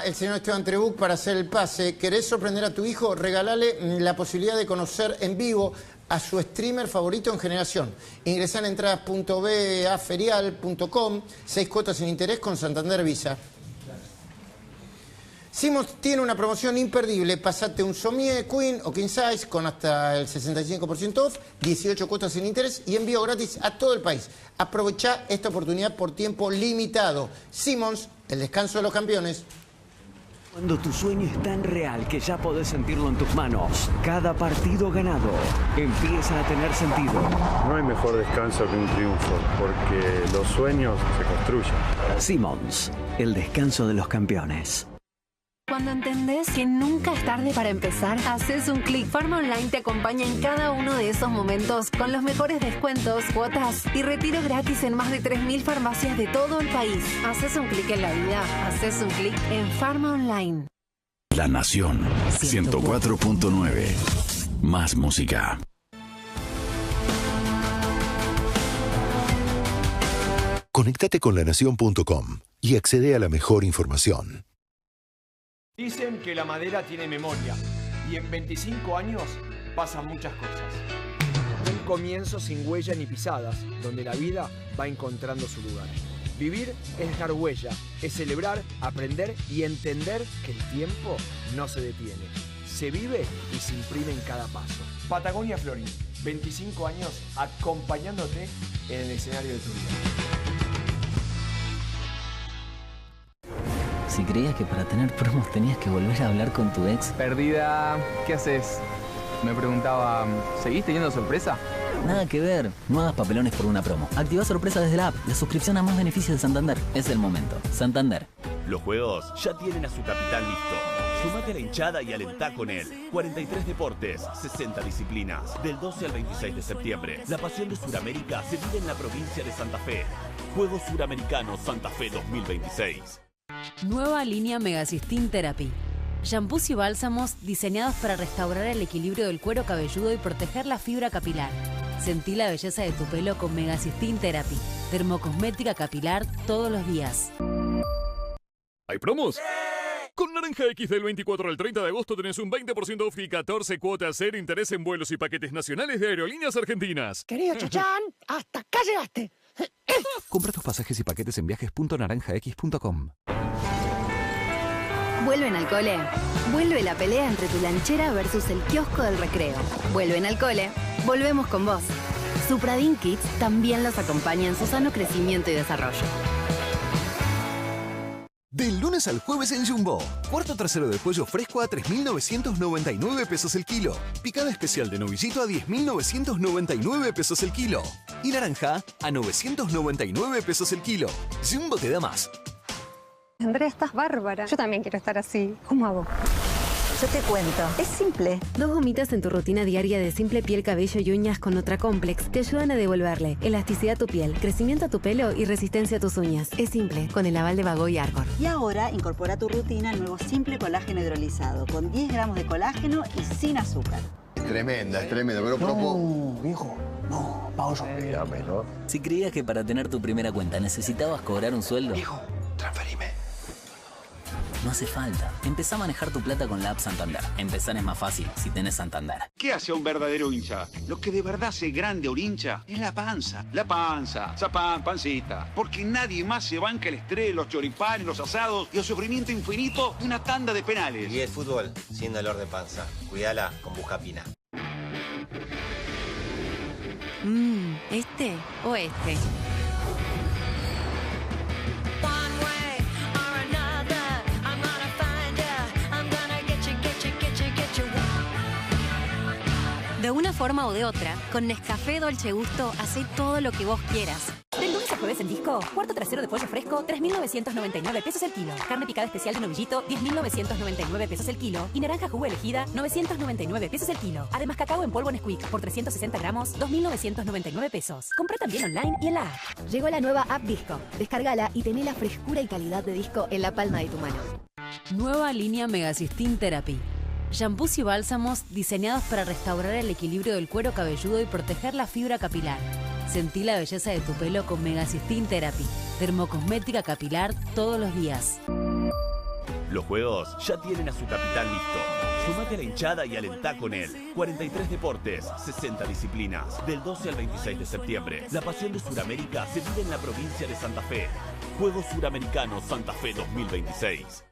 El señor Esteban Trebuch para hacer el pase. ¿Querés sorprender a tu hijo? Regalale la posibilidad de conocer en vivo a su streamer favorito en Generación. Ingresá en entradas.baferial.com, 6 cuotas sin interés con Santander Visa. Simmons tiene una promoción imperdible. Pasate un Sommier Queen o King Size con hasta el 65% off, 18 cuotas sin interés y envío gratis a todo el país. Aprovecha esta oportunidad por tiempo limitado. Simmons, el descanso de los campeones. Cuando tu sueño es tan real que ya podés sentirlo en tus manos, cada partido ganado empieza a tener sentido. No hay mejor descanso que un triunfo, porque los sueños se construyen. Simmons, el descanso de los campeones. Cuando entendés que nunca es tarde para empezar, haces un clic. Pharma Online te acompaña en cada uno de esos momentos con los mejores descuentos, cuotas y retiro gratis en más de 3.000 farmacias de todo el país. Haces un clic en la vida, haces un clic en Pharma Online. La Nación 104.9. Más música. Conéctate con lanación.com y accede a la mejor información. Dicen que la madera tiene memoria y en 25 años pasan muchas cosas. Un comienzo sin huella ni pisadas, donde la vida va encontrando su lugar. Vivir es dejar huella, es celebrar, aprender y entender que el tiempo no se detiene. Se vive y se imprime en cada paso. Patagonia Florín, 25 años acompañándote en el escenario de tu vida. Si creías que para tener promos tenías que volver a hablar con tu ex. Perdida, ¿qué haces? Me preguntaba, ¿seguís teniendo sorpresa? Nada que ver, no hagas papelones por una promo. Activa sorpresa desde la app. La suscripción a más beneficios de Santander. Es el momento. Santander. Los juegos ya tienen a su capitán listo. Sumate a la hinchada y alentá con él. 43 deportes, 60 disciplinas. Del 12 al 26 de septiembre, la pasión de Sudamérica se vive en la provincia de Santa Fe. Juegos Suramericanos Santa Fe 2026. Nueva línea Megacystin Therapy. Shampoos y bálsamos diseñados para restaurar el equilibrio del cuero cabelludo y proteger la fibra capilar. Sentí la belleza de tu pelo con Megacystin Therapy. Dermocosmética capilar todos los días. ¿Hay promos? Con Naranja X del 24 al 30 de agosto tenés un 20% off y 14 cuotas cero interés en vuelos y paquetes nacionales de Aerolíneas Argentinas. Querido Chachán, hasta acá llegaste. Compra tus pasajes y paquetes en viajes.naranjax.com. Vuelven al cole. Vuelve la pelea entre tu lanchera versus el kiosco del recreo. Vuelven al cole. Volvemos con vos. Supradin Kids también los acompaña en su sano crecimiento y desarrollo. Del lunes al jueves en Jumbo. Cuarto trasero de pollo fresco a 3.999 pesos el kilo. Picada especial de novillito a 10.999 pesos el kilo. Y naranja a 999 pesos el kilo. Jumbo te da más. Andrea, estás bárbara. Yo también quiero estar así. ¿Cómo hago? Yo te cuento. Es simple. 2 gomitas en tu rutina diaria de Simple Piel, Cabello y Uñas con Nutracomplex te ayudan a devolverle elasticidad a tu piel, crecimiento a tu pelo y resistencia a tus uñas. Es simple, con el aval de Vago y Argor. Y ahora incorpora a tu rutina el nuevo Simple Colágeno Hidrolizado, con 10 gramos de colágeno y sin azúcar. Tremenda, es tremenda, pero No, viejo, no, pausa. Si creías que para tener tu primera cuenta necesitabas cobrar un sueldo. Viejo, transferime. No hace falta. Empezá a manejar tu plata con la app Santander. Empezar es más fácil si tenés Santander. ¿Qué hace un verdadero hincha? Lo que de verdad hace grande a un hincha es la panza. La panza, zapán, pancita. Porque nadie más se banca el estrés, los choripanes, los asados y el sufrimiento infinito de una tanda de penales. Y el fútbol, sin dolor de panza. Cuídala con Buscapina. ¿Este o este? De una forma o de otra, con Nescafé Dolce Gusto, hacé todo lo que vos quieras. Del lunes a jueves en Disco, cuarto trasero de pollo fresco, 3.999 pesos el kilo. Carne picada especial de novillito, 10.999 pesos el kilo. Y naranja jugo elegida, 999 pesos el kilo. Además, cacao en polvo Nesquik por 360 gramos, 2.999 pesos. Compra también online y en la app. Llegó la nueva app Disco. Descárgala y tené la frescura y calidad de Disco en la palma de tu mano. Nueva línea Megacystin Therapy. Shampoos y bálsamos diseñados para restaurar el equilibrio del cuero cabelludo y proteger la fibra capilar. Sentí la belleza de tu pelo con Megacystin Therapy. Dermocosmética capilar todos los días. Los juegos ya tienen a su capitán listo. Sumate a la hinchada y alentá con él. 43 deportes, 60 disciplinas. Del 12 al 26 de septiembre, la pasión de Sudamérica se vive en la provincia de Santa Fe. Juegos Suramericanos Santa Fe 2026.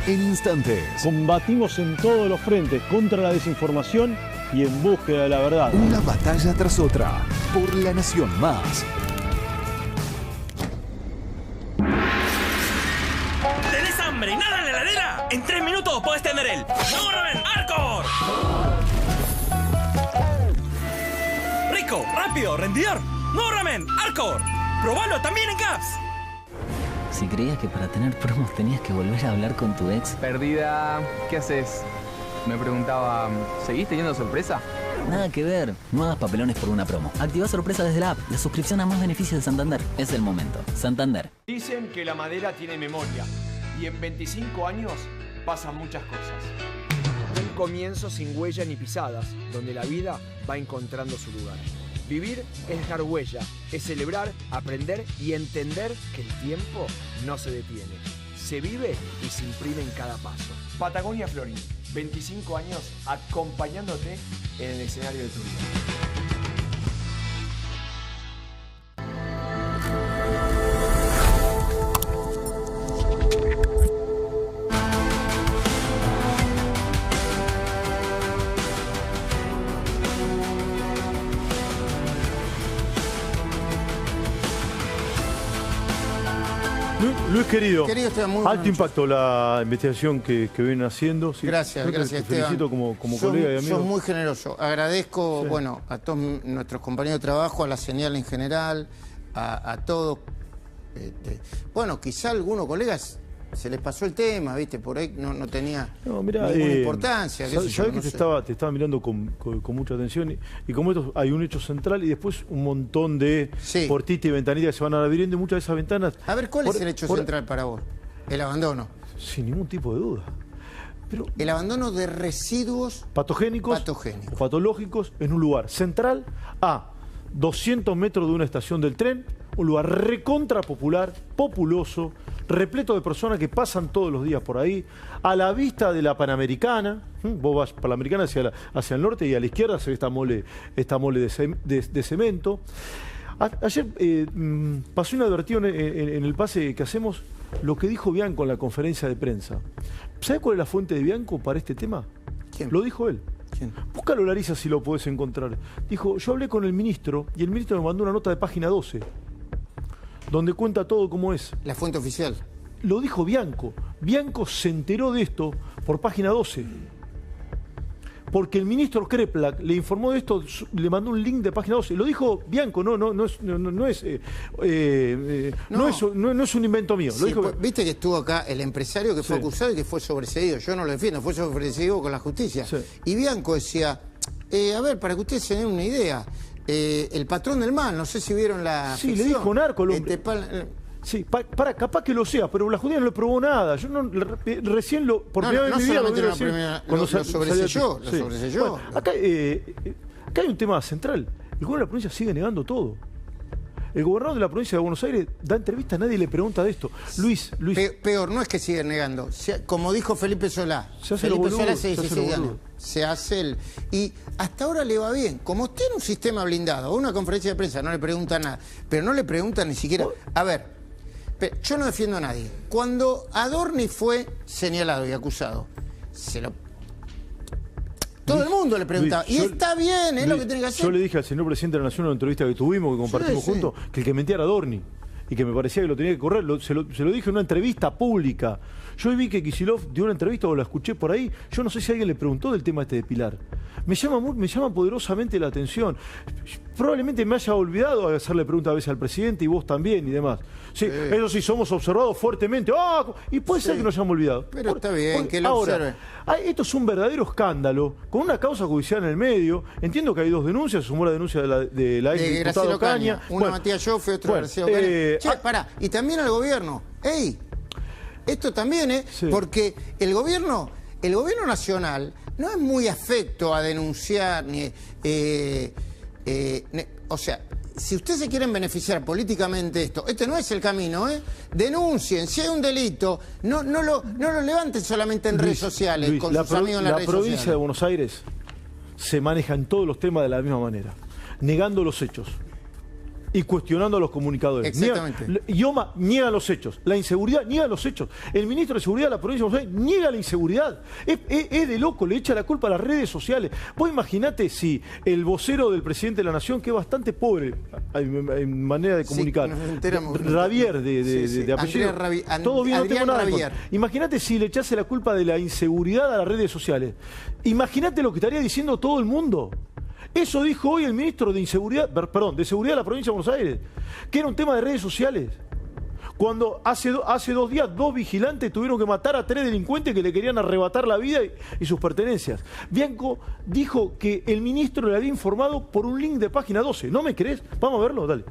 En instantes. Combatimos en todos los frentes contra la desinformación y en búsqueda de la verdad. Una batalla tras otra por La Nación Más. ¿Tenés hambre y nada en la heladera? En 3 minutos podés tener el ¡No, Arcor! Rico, rápido, rendidor. ¡No, Ramen! ¡Arcor! ¡Probalo también en Caps! Si creías que para tener promos tenías que volver a hablar con tu ex. Perdida, ¿qué haces? Me preguntaba, ¿seguís teniendo sorpresa? Nada que ver, no hagas papelones por una promo. Activa sorpresa desde la app. La suscripción a más beneficios de Santander. Es el momento. Santander. Dicen que la madera tiene memoria y en 25 años pasan muchas cosas. Un comienzo sin huella ni pisadas, donde la vida va encontrando su lugar. Vivir es dejar huella, es celebrar, aprender y entender que el tiempo no se detiene. Se vive y se imprime en cada paso. Patagonia Florín, 25 años acompañándote en el escenario de tu vida. Luis, querido, muy alto impacto la investigación que vienen haciendo. Sí, gracias, te felicito como colega y amigo. Son muy generosos. Agradezco a todos nuestros compañeros de trabajo, a la señal en general, a todos. Quizá a algunos colegas se les pasó el tema, ¿viste? Por ahí no tenía ninguna importancia. Sabés que te estaba mirando con mucha atención y como esto hay un hecho central y después un montón de portitas y ventanitas que se van abriendo y muchas de esas ventanas... A ver, ¿cuál es el hecho central para vos? El abandono. Sin ningún tipo de duda. Pero el abandono de residuos patogénicos o patológicos en un lugar central a 200 metros de una estación del tren, un lugar recontra popular, populoso, repleto de personas que pasan todos los días por ahí, a la vista de la Panamericana. Vos vas para la Americana hacia el norte y a la izquierda se ve esta mole de cemento. Ayer pasó inadvertido en el pase que hacemos lo que dijo Bianco en la conferencia de prensa. ¿Sabés cuál es la fuente de Bianco para este tema? ¿Quién? Lo dijo él. ¿Quién? Búscalo, Larisa, si lo podés encontrar. Dijo, yo hablé con el ministro y el ministro me mandó una nota de página 12 donde cuenta todo cómo es. La fuente oficial. Lo dijo Bianco. Bianco se enteró de esto por página 12. Porque el ministro Kreplak le informó de esto, le mandó un link de página 12. Lo dijo Bianco, no es un invento mío. Lo dijo, viste que estuvo acá el empresario que fue acusado y que fue sobreseído. Yo no lo defiendo, fue sobreseído con la justicia. Sí. Y Bianco decía, a ver, para que ustedes tengan una idea, el patrón del mal, no sé si vieron la ficción. Le dijo narco el hombre. Sí, capaz que lo sea, pero la justicia no le probó nada. Yo recién lo... Por primera vez en mi vida lo sobreselló. Bueno, acá hay un tema central. El gobierno de la provincia sigue negando todo. El gobernador de la provincia de Buenos Aires da entrevistas, nadie le pregunta de esto. Luis. Peor, no es que sigue negando. Como dijo Felipe Solá. Felipe Solá se hace el... Y hasta ahora le va bien. Como tiene un sistema blindado, una conferencia de prensa no le pregunta nada, pero no le pregunta ni siquiera... A ver, yo no defiendo a nadie. Cuando Adorni fue señalado y acusado, todo el mundo le preguntaba, y está bien, es lo que tiene que hacer. Yo le dije al señor presidente de la Nación en una entrevista que tuvimos, que compartimos juntos, que el que mentía era Adorni y que me parecía que lo tenía que correr. Se lo dije en una entrevista pública. Yo vi que Kicillof dio una entrevista o la escuché por ahí. Yo no sé si alguien le preguntó del tema de Pilar. Me llama poderosamente la atención. Probablemente me haya olvidado de hacerle preguntas a veces al presidente y vos también y demás. Sí, eso sí, somos observados fuertemente. Y puede ser que nos hayamos olvidado. Pero está bien, que lo observen. Esto es un verdadero escándalo, con una causa judicial en el medio. Entiendo que hay dos denuncias, sumó la denuncia de la ex diputado Ocaña. Una Matías Yoffe, otra Graciela Ocaña. Pará, y también al gobierno. Esto también, porque el gobierno nacional no es muy afecto a denunciar, o sea, si ustedes se quieren beneficiar políticamente este no es el camino, denuncien, si hay un delito, no lo levanten solamente en redes sociales, con sus amigos en las redes sociales. La provincia de Buenos Aires se maneja en todos los temas de la misma manera, negando los hechos y cuestionando a los comunicadores. Exactamente. IOMA niega los hechos, la inseguridad niega los hechos, el ministro de Seguridad de la provincia de Buenos Aires niega la inseguridad. Es de loco, le echa la culpa a las redes sociales. Vos imaginate si el vocero del presidente de la Nación, que es bastante pobre en manera de comunicar, Ravier de apellido, todo bien, no tengo nada. Imagínate si le echase la culpa de la inseguridad a las redes sociales. Imagínate lo que estaría diciendo todo el mundo. Eso dijo hoy el ministro de Seguridad de la provincia de Buenos Aires, que era un tema de redes sociales. Cuando hace 2 días 2 vigilantes tuvieron que matar a 3 delincuentes que le querían arrebatar la vida y sus pertenencias. Bianco dijo que el ministro le había informado por un link de página 12. ¿No me crees? Vamos a verlo, dale.